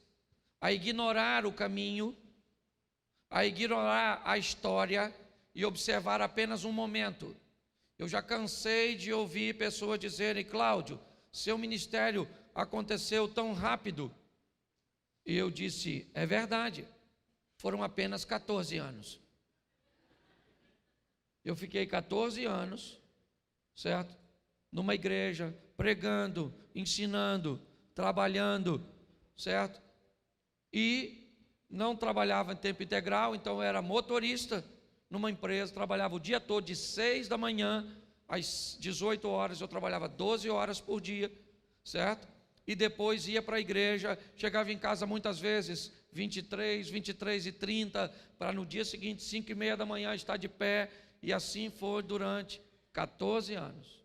Speaker 1: a ignorar o caminho, a ignorar a história e observar apenas um momento. Eu já cansei de ouvir pessoas dizerem: Cláudio, seu ministério aconteceu tão rápido. E eu disse: é verdade, foram apenas 14 anos. Eu fiquei 14 anos, certo? Numa igreja, pregando, ensinando, trabalhando, certo? E não trabalhava em tempo integral, então eu era motorista numa empresa, trabalhava o dia todo, de 6 da manhã às 18 horas, eu trabalhava 12 horas por dia, certo? E depois ia para a igreja, chegava em casa muitas vezes 23h30, para no dia seguinte, 5h30 da manhã, estar de pé, e assim foi durante 14 anos.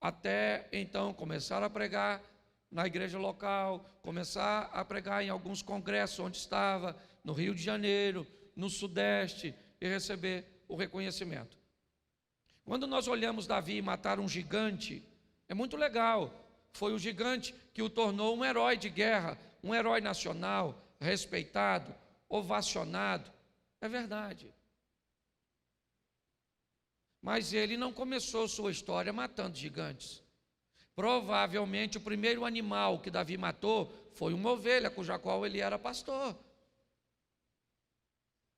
Speaker 1: Até então começar a pregar na igreja local, começar a pregar em alguns congressos onde estava, no Rio de Janeiro, no Sudeste, e receber o reconhecimento. Quando nós olhamos Davi matar um gigante, é muito legal. Foi o gigante que o tornou um herói de guerra, um herói nacional, respeitado, ovacionado. É verdade. Mas ele não começou sua história matando gigantes. Provavelmente o primeiro animal que Davi matou foi uma ovelha, cuja qual ele era pastor.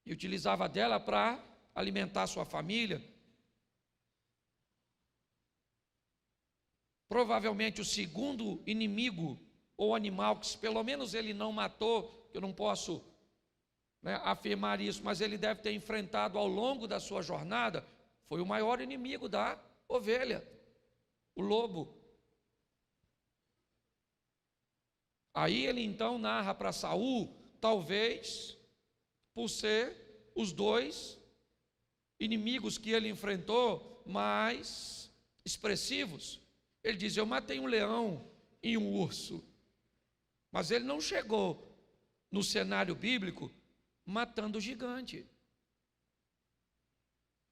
Speaker 1: E utilizava dela para alimentar sua família. Provavelmente o segundo inimigo ou animal que pelo menos ele não matou, eu não posso afirmar isso, mas ele deve ter enfrentado ao longo da sua jornada, foi o maior inimigo da ovelha, o lobo. Aí ele então narra para Saul, talvez por ser os dois inimigos que ele enfrentou mais expressivos. Ele diz: eu matei um leão e um urso. Mas ele não chegou no cenário bíblico matando o gigante.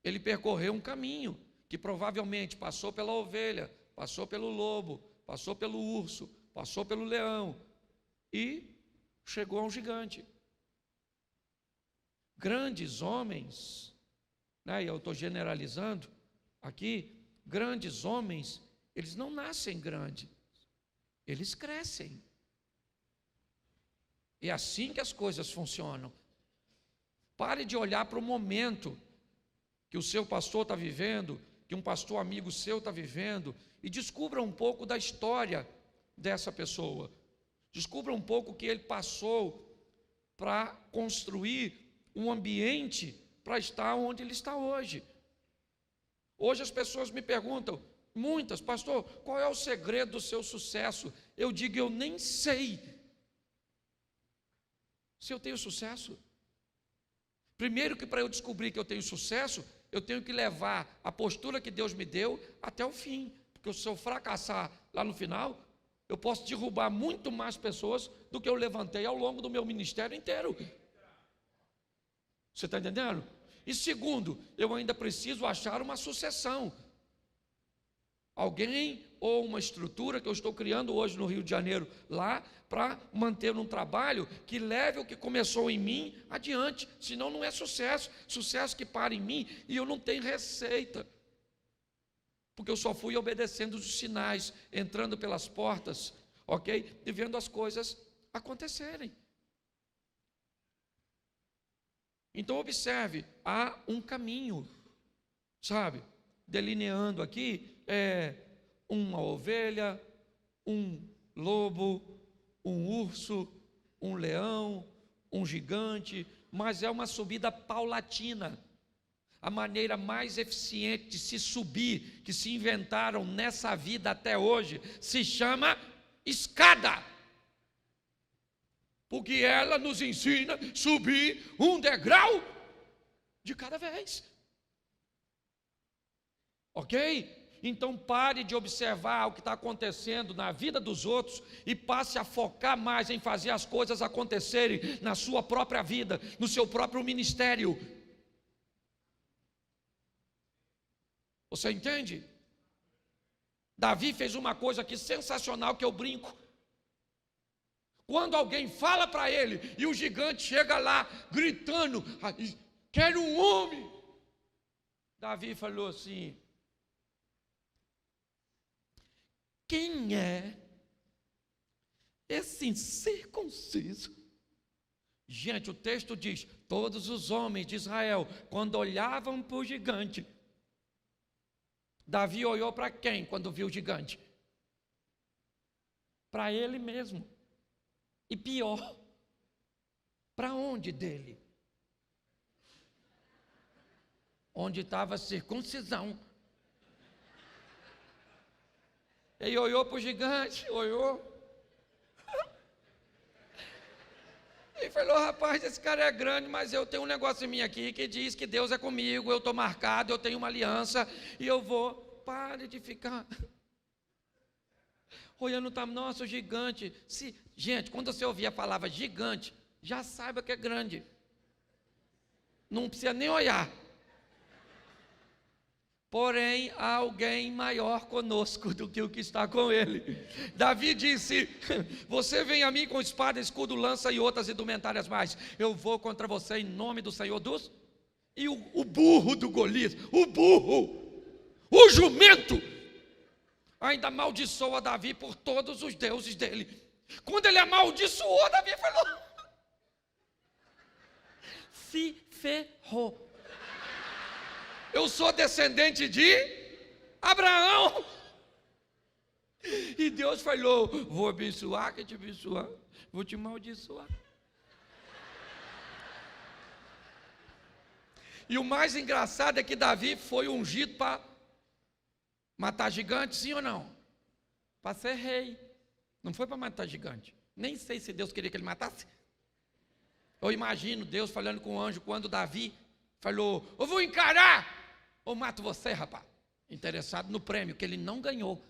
Speaker 1: Ele percorreu um caminho que provavelmente passou pela ovelha, passou pelo lobo, passou pelo urso, passou pelo leão e chegou a um gigante. Grandes homens, e eu estou generalizando aqui, grandes homens, eles não nascem grandes, eles crescem. É assim que as coisas funcionam. Pare de olhar para o momento que o seu pastor está vivendo, que um pastor amigo seu está vivendo, e descubra um pouco da história dessa pessoa. Descubra um pouco o que ele passou para construir um ambiente para estar onde ele está hoje. Hoje as pessoas me perguntam, muitas: pastor, qual é o segredo do seu sucesso? Eu digo: eu nem sei se eu tenho sucesso. Primeiro, que para eu descobrir que eu tenho sucesso, eu tenho que levar a postura que Deus me deu até o fim, porque se eu fracassar lá no final, eu posso derrubar muito mais pessoas do que eu levantei ao longo do meu ministério inteiro. Você está entendendo? E segundo, eu ainda preciso achar uma sucessão. Alguém ou uma estrutura que eu estou criando hoje no Rio de Janeiro, lá, para manter um trabalho que leve o que começou em mim adiante, senão não é sucesso. Sucesso que para em mim e eu não tenho receita, porque eu só fui obedecendo os sinais, entrando pelas portas, ok? E vendo as coisas acontecerem. Então observe, há um caminho, sabe? Delineando aqui, uma ovelha, um lobo, um urso, um leão, um gigante, mas é uma subida paulatina. A maneira mais eficiente de se subir, que se inventaram nessa vida até hoje, se chama escada. Porque ela nos ensina a subir um degrau de cada vez. Ok? Então pare de observar o que está acontecendo na vida dos outros e passe a focar mais em fazer as coisas acontecerem na sua própria vida, no seu próprio ministério. Você entende? Davi fez uma coisa aqui sensacional que eu brinco. Quando alguém fala para ele e o gigante chega lá gritando, quero um homem. Davi falou assim: quem é esse incircunciso? Gente, o texto diz: todos os homens de Israel, quando olhavam para o gigante, Davi olhou para quem quando viu o gigante? Para ele mesmo. E pior, para onde dele? Onde estava a circuncisão. Ele olhou para o gigante, olhou. E falou: rapaz, esse cara é grande, mas eu tenho um negócio em mim aqui que diz que Deus é comigo, eu estou marcado, eu tenho uma aliança, e eu vou. Pare de ficar olhando, tá, nossa, o gigante. Gente, quando você ouvir a palavra gigante, já saiba que é grande. Não precisa nem olhar. Porém, há alguém maior conosco do que o que está com ele. Davi disse: você vem a mim com espada, escudo, lança e outras indumentárias mais. Eu vou contra você em nome do Senhor dos... E o burro do Golias, o jumento, ainda amaldiçoa Davi por todos os deuses dele. Quando ele amaldiçoou, Davi falou: se ferrou. Eu sou descendente de Abraão. E Deus falou: vou abençoar, que te abençoar, vou te amaldiçoar. E o mais engraçado é que Davi foi ungido para matar gigante, sim ou não? Para ser rei. Não foi para matar gigante. Nem sei se Deus queria que ele matasse. Eu imagino Deus falando com o anjo quando Davi falou: eu vou encarar, ou mato você, rapaz. Interessado no prêmio, que ele não ganhou.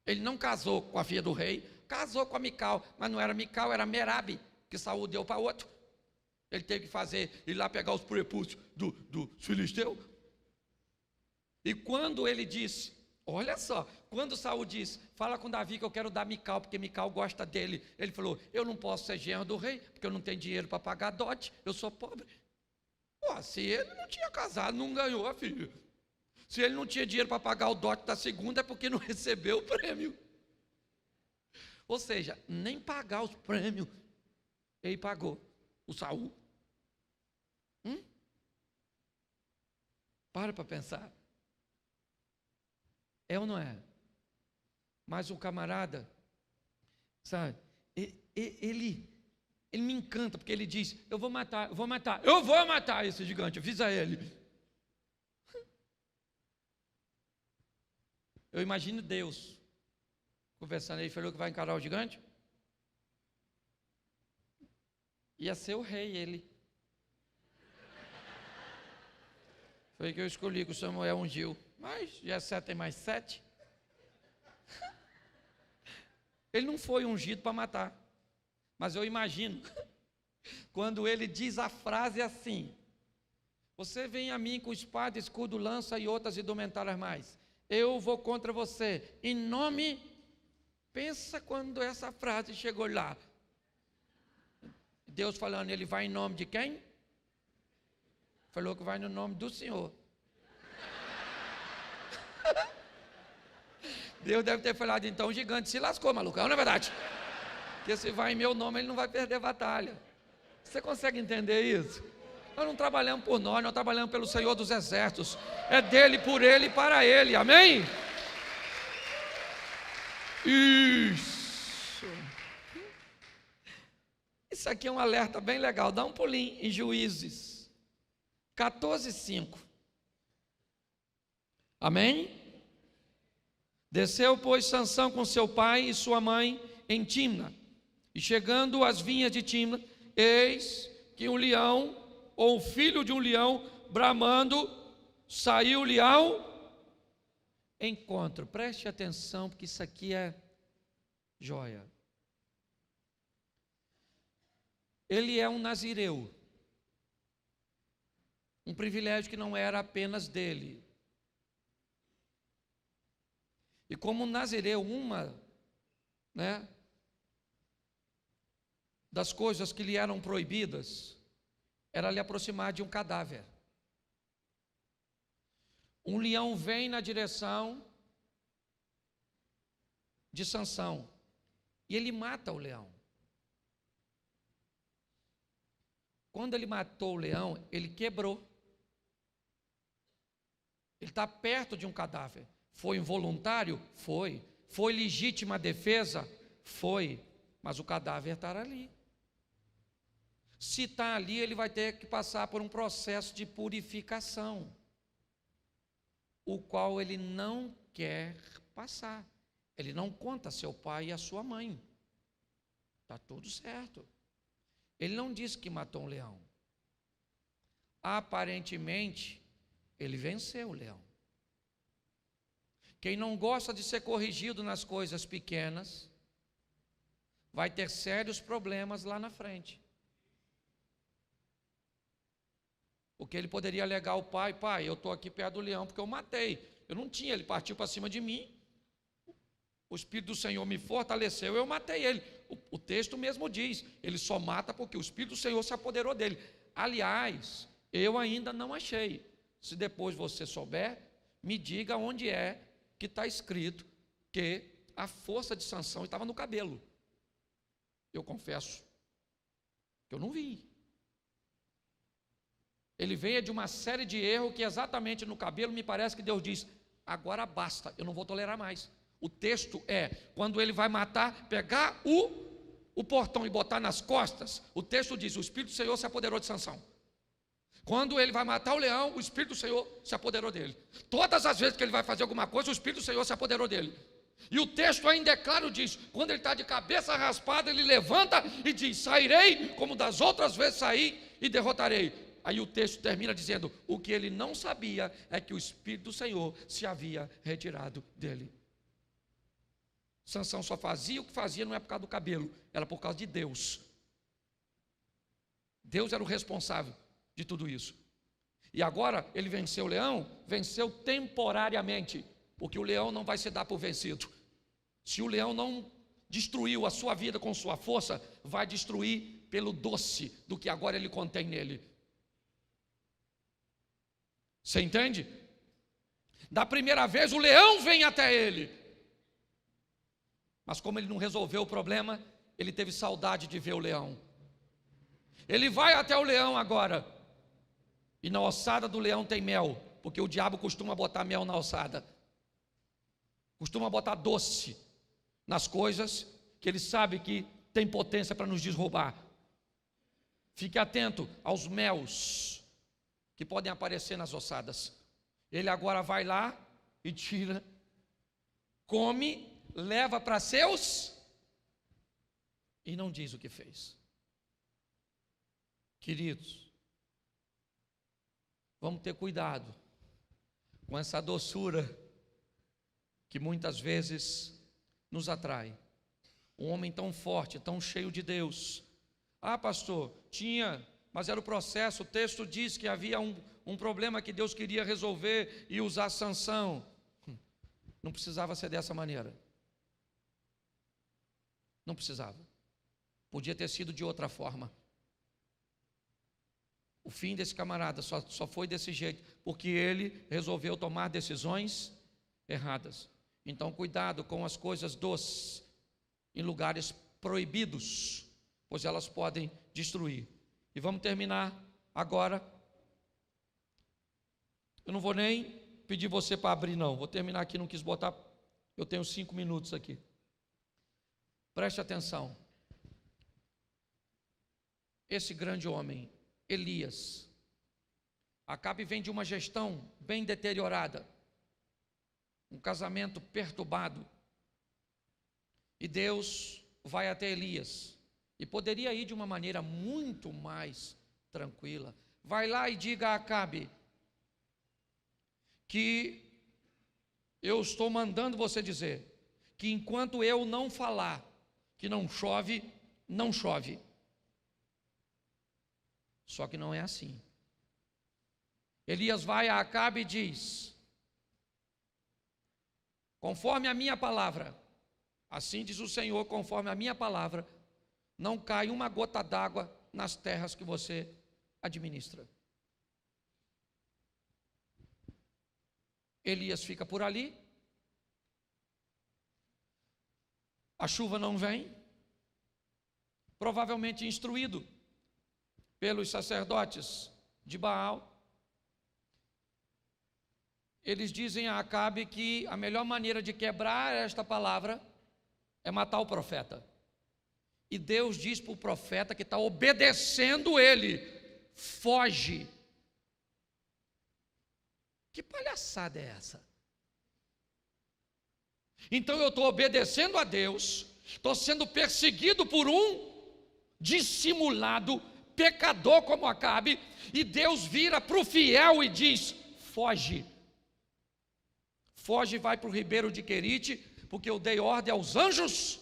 Speaker 1: Ele não casou com a filha do rei, casou com a Mical, mas não era Mical, era Merabe, que Saul deu para outro. Ele teve que ir lá pegar os prepúcios do filisteu. E quando ele disse, olha só, quando Saul disse: fala com Davi que eu quero dar Mical, porque Mical gosta dele. Ele falou: eu não posso ser genro do rei, porque eu não tenho dinheiro para pagar dote, eu sou pobre. Pô, se ele não tinha casado, não ganhou a filha. Se ele não tinha dinheiro para pagar o dote da segunda, é porque não recebeu o prêmio. Ou seja, nem pagar os prêmios ele pagou, o Saul. Para pensar. É ou não é? Mas o camarada, sabe, ele me encanta, porque ele diz: eu vou matar esse gigante, avisa ele. Eu imagino Deus conversando, ele falou que vai encarar o gigante. Ia ser o rei ele. Foi que eu escolhi, que o Samuel ungiu. Mas Jessé tem mais 7. Ele não foi ungido para matar. Mas eu imagino, quando ele diz a frase assim: você vem a mim com espada, escudo, lança e outras indumentárias mais. eu vou contra você, em nome, pensa quando essa frase chegou lá, Deus falando, ele vai em nome de quem? Falou que vai no nome do Senhor. Deus deve ter falado, então o gigante se lascou, malucão, não é verdade? Porque se vai em meu nome, ele não vai perder batalha. Você consegue entender isso? Nós não trabalhamos por nós trabalhamos pelo Senhor dos Exércitos. É dele, por ele e para ele, amém? Isso aqui é um alerta bem legal, dá um pulinho em Juízes 14:5. Amém? Desceu, pois, Sansão com seu pai e sua mãe em Timna, e chegando às vinhas de Timna, eis que um leão, ou filho de um leão, bramando, saiu-lhe ao encontro. Preste atenção, porque isso aqui é joia. Ele é um nazireu, um privilégio que não era apenas dele. E como nazireu, uma das coisas que lhe eram proibidas era lhe aproximar de um cadáver. Um leão vem na direção de Sansão e ele mata o leão. Quando ele matou o leão, ele quebrou. Ele está perto de um cadáver. Foi involuntário? Foi. Foi legítima defesa? Foi. Mas o cadáver está ali. Se está ali, ele vai ter que passar por um processo de purificação, o qual ele não quer passar. Ele não conta a seu pai e a sua mãe. Está tudo certo. Ele não disse que matou um leão. Aparentemente, ele venceu o leão. Quem não gosta de ser corrigido nas coisas pequenas, vai ter sérios problemas lá na frente. Porque ele poderia alegar ao pai, eu estou aqui perto do leão porque eu matei. Eu não tinha, ele partiu para cima de mim, o Espírito do Senhor me fortaleceu, eu matei ele. O texto mesmo diz, ele só mata porque o Espírito do Senhor se apoderou dele. Aliás, eu ainda não achei. Se depois você souber, me diga onde é que está escrito que a força de Sansão estava no cabelo. Eu confesso que eu não vi. Ele veio de uma série de erros que exatamente no cabelo me parece que Deus diz, agora basta, eu não vou tolerar mais. O texto é, quando ele vai matar, pegar o portão e botar nas costas, o texto diz, o Espírito do Senhor se apoderou de Sansão. Quando ele vai matar o leão, o Espírito do Senhor se apoderou dele. Todas as vezes que ele vai fazer alguma coisa, o Espírito do Senhor se apoderou dele. E o texto ainda é claro, diz, quando ele está de cabeça raspada, ele levanta e diz, sairei como das outras vezes saí e derrotarei. Aí o texto termina dizendo, o que ele não sabia é que o Espírito do Senhor se havia retirado dele. Sansão só fazia o que fazia, não é por causa do cabelo, era por causa de Deus. Deus era o responsável de tudo isso. E agora ele venceu o leão, venceu temporariamente, porque o leão não vai se dar por vencido. Se o leão não destruiu a sua vida com sua força, vai destruir pelo doce do que agora ele contém nele. Você entende? Da primeira vez o leão vem até ele, mas como ele não resolveu o problema, ele teve saudade de ver o leão. Ele vai até o leão agora, e na ossada do leão tem mel, porque o diabo costuma botar mel na ossada, costuma botar doce nas coisas que ele sabe que tem potência para nos desroubar. Fique atento aos mels que podem aparecer nas ossadas. Ele agora vai lá e tira, come, leva para seus e não diz o que fez. Queridos, vamos ter cuidado com essa doçura que muitas vezes nos atrai. Um homem tão forte, tão cheio de Deus. Ah, pastor, tinha, mas era o processo. O texto diz que havia um problema que Deus queria resolver e usar Sansão. Não precisava ser dessa maneira. Não precisava. Podia ter sido de outra forma. O fim desse camarada só foi desse jeito, porque ele resolveu tomar decisões erradas. Então, cuidado com as coisas doces em lugares proibidos, pois elas podem destruir. E vamos terminar agora. Eu não vou nem pedir você para abrir, não. Vou terminar aqui, não quis botar. Eu tenho 5 minutos aqui. Preste atenção. Esse grande homem, Elias, Acabe vem de uma gestão bem deteriorada, um casamento perturbado, e Deus vai até Elias, e poderia ir de uma maneira muito mais tranquila. Vai lá e diga a Acabe que eu estou mandando você dizer que enquanto eu não falar que não chove, não chove. Só que não é assim. Elias vai a Acabe e diz: conforme a minha palavra, assim diz o Senhor, conforme a minha palavra, não cai uma gota d'água nas terras que você administra. Elias fica por ali, a chuva não vem, provavelmente instruído pelos sacerdotes de Baal. Eles dizem a Acabe que a melhor maneira de quebrar esta palavra é matar o profeta. E Deus diz para o profeta que está obedecendo ele: foge. Que palhaçada é essa? Então eu estou obedecendo a Deus, estou sendo perseguido por um dissimulado pecador como Acabe, e Deus vira para o fiel e diz: foge. Foge e vai para o ribeiro de Querite, porque eu dei ordem aos anjos,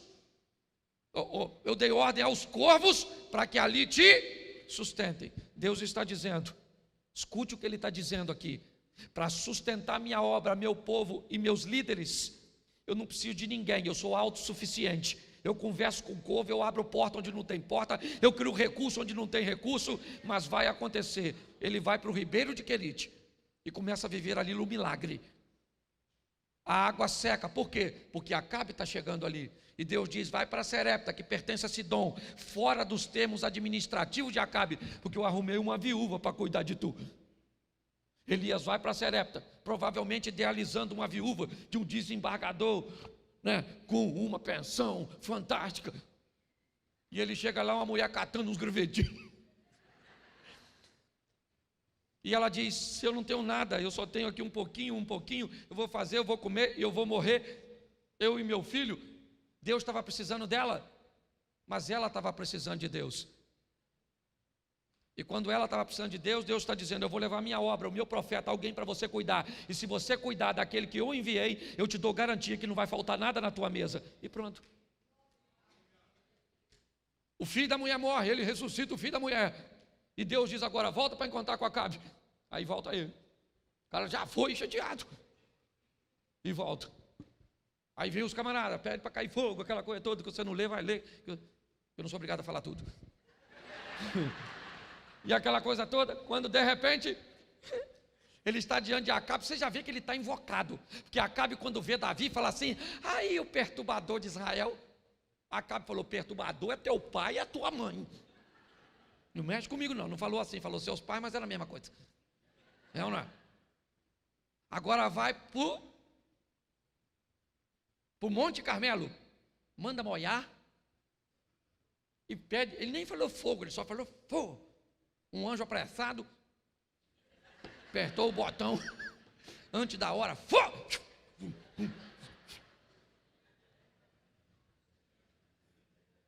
Speaker 1: eu dei ordem aos corvos para que ali te sustentem. Deus está dizendo, escute o que Ele está dizendo aqui: para sustentar minha obra, meu povo e meus líderes, eu não preciso de ninguém, eu sou autossuficiente. Eu converso com o corvo, eu abro porta onde não tem porta, eu crio recurso onde não tem recurso, mas vai acontecer. Ele vai para o ribeiro de Querite e começa a viver ali no milagre. A água seca, por quê? Porque Acabe está chegando ali, e Deus diz: vai para Serepta, que pertence a Sidom, fora dos termos administrativos de Acabe, porque eu arrumei uma viúva para cuidar de tu. Elias vai para Serepta, provavelmente idealizando uma viúva de um desembargador, com uma pensão fantástica, e ele chega lá, uma mulher catando uns gravetinhos, e ela diz: eu não tenho nada, eu só tenho aqui um pouquinho, eu vou fazer, eu vou comer, eu vou morrer, eu e meu filho. Deus estava precisando dela, mas ela estava precisando de Deus. E quando ela estava precisando de Deus, Deus está dizendo: eu vou levar minha obra, o meu profeta, alguém para você cuidar, e se você cuidar daquele que eu enviei, eu te dou garantia que não vai faltar nada na tua mesa. E pronto. O filho da mulher morre, ele ressuscita o filho da mulher, e Deus diz agora: volta para encontrar com Acabe. Aí volta ele, o cara já foi chateado, e volta. Aí vem os camaradas, pede para cair fogo, aquela coisa toda que você não lê, vai ler. Eu não sou obrigado a falar tudo. E aquela coisa toda, quando de repente ele está diante de Acabe, você já vê que ele está invocado, porque Acabe, quando vê Davi, fala assim: aí o perturbador de Israel. Acabe falou: perturbador é teu pai e a tua mãe. Não mexe comigo não falou assim, falou seus pais, mas era a mesma coisa. É ou não é? Agora vai para o Monte Carmelo, manda molhar e pede. Ele nem falou fogo, ele só falou fogo. Um anjo apressado apertou o botão antes da hora, fogo.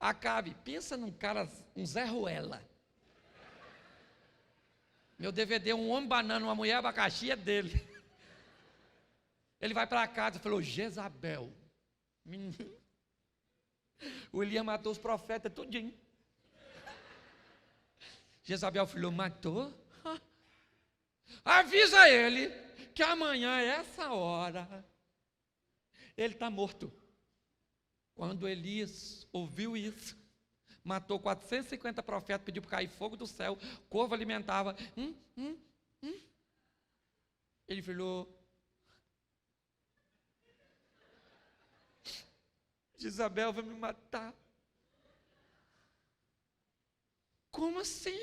Speaker 1: Acabe, pensa num cara, um Zé Ruela. Meu DVD, um homem banana, uma mulher abacaxi, é dele. Ele vai para casa e falou: Jezabel, o Elias matou os profetas tudinho. Jezabel falou: matou? Avisa ele que amanhã, essa hora, Ele está morto. Quando Elias ouviu isso, matou 450 profetas, pediu para cair fogo do céu, corvo alimentava. Ele falou: Jezabel vai me matar. Como assim?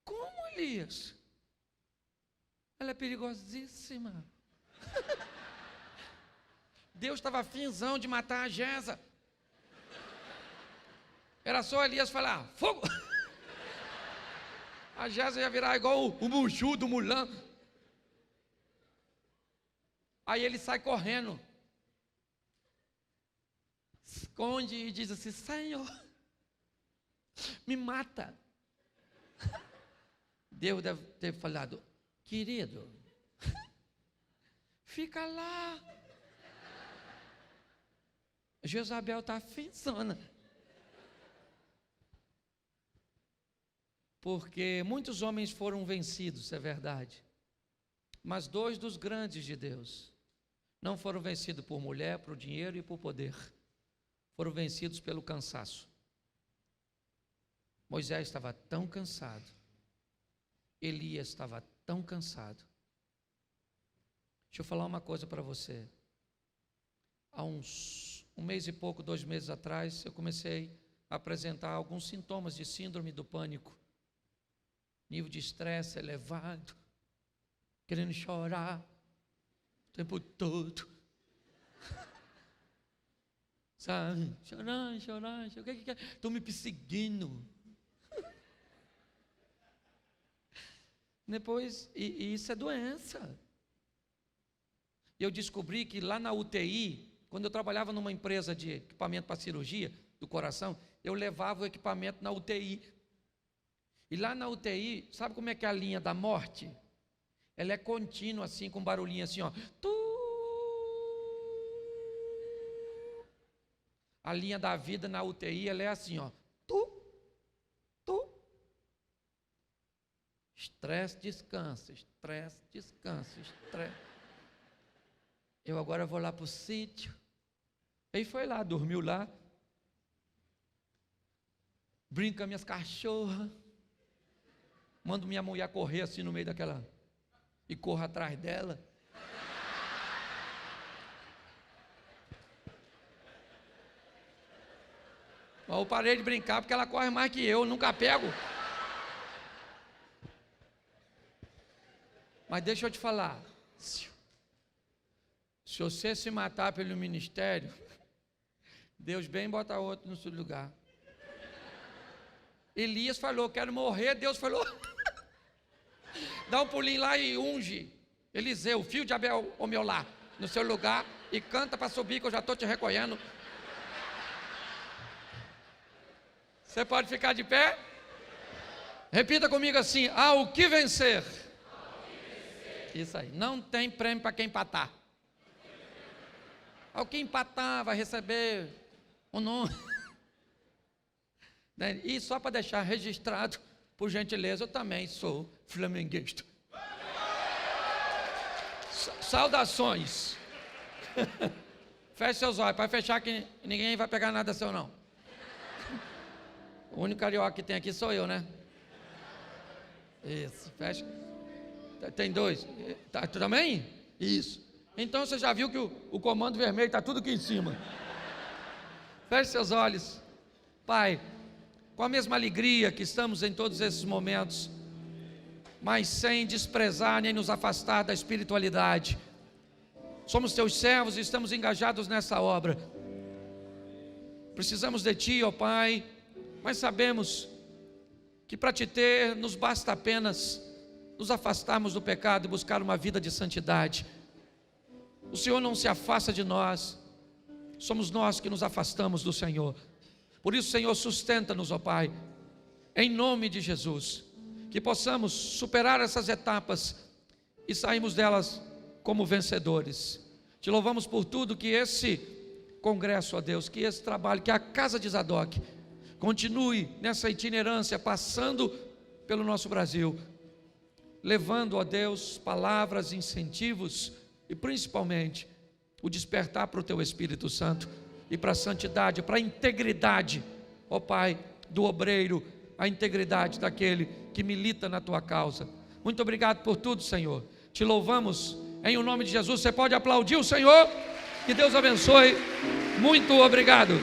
Speaker 1: Como, Elias? Ela é perigosíssima. Deus estava afinzão de matar a Jeza. Era só Elias falar: fogo! A Jeza ia virar igual o Muju do Mulan. Aí ele sai correndo, esconde e diz assim: Senhor, me mata. Deus deve ter falado: querido, fica lá. Jezabel está afinzona. Porque muitos homens foram vencidos, é verdade. Mas 2 dos grandes de Deus não foram vencidos por mulher, por dinheiro e por poder. Foram vencidos pelo cansaço. Moisés estava tão cansado. Elias estava tão cansado. Deixa eu falar uma coisa para você. Há um mês e pouco, 2 meses atrás, eu comecei a apresentar alguns sintomas de síndrome do pânico. Nível de estresse elevado, querendo chorar o tempo todo. Sabe? Chorando. O que é? Estão me perseguindo. Depois, e isso é doença. Eu descobri que lá na UTI, quando eu trabalhava numa empresa de equipamento para cirurgia do coração, eu levava o equipamento na UTI. E lá na UTI, sabe como é que é a linha da morte? Ela é contínua, assim, com barulhinho assim, ó. A linha da vida na UTI, ela é assim, ó. Estresse, descanso, estresse, descanso, estresse. Eu agora vou lá para o sítio. Aí foi lá, dormiu lá. Brinca com minhas cachorras. Mando minha mulher correr assim no meio daquela. E corro atrás dela. Eu parei de brincar porque ela corre mais que eu nunca pego. Mas deixa eu te falar. Se você se matar pelo ministério, Deus bem bota outro no seu lugar. Elias falou: quero morrer. Deus falou: dá um pulinho lá e unge Eliseu, filho de Abel, o meu lar, no seu lugar, e canta para subir que eu já estou te recolhendo. Você pode ficar de pé? Repita comigo assim: ao que vencer. Isso aí, não tem prêmio para quem empatar. Ao que empatar vai receber um nome. E só para deixar registrado, por gentileza, eu também sou flamenguista. Saudações. Feche seus olhos, para fechar que ninguém vai pegar nada seu não. O único carioca que tem aqui sou eu, né? Isso, fecha. Tem 2. Tá, tu também? Isso. Então você já viu que o comando vermelho está tudo aqui em cima. Feche seus olhos. Pai, com a mesma alegria que estamos em todos esses momentos, mas sem desprezar nem nos afastar da espiritualidade. Somos teus servos e estamos engajados nessa obra. Precisamos de ti, ó Pai, mas sabemos que para te ter nos basta apenas nos afastarmos do pecado e buscar uma vida de santidade. O Senhor não se afasta de nós, somos nós que nos afastamos do Senhor. Por isso, Senhor, sustenta-nos, ó Pai, em nome de Jesus, que possamos superar essas etapas e sairmos delas como vencedores. Te louvamos por tudo, que esse congresso, ó Deus, que esse trabalho, que a casa de Zadok continue nessa itinerância, passando pelo nosso Brasil, levando, ó Deus, palavras, incentivos, e principalmente o despertar para o Teu Espírito Santo e para a santidade, para a integridade, ó Pai, do obreiro, a integridade daquele que milita na Tua causa. Muito obrigado por tudo, Senhor. Te louvamos em o nome de Jesus. Você pode aplaudir o Senhor? Que Deus abençoe. Muito obrigado.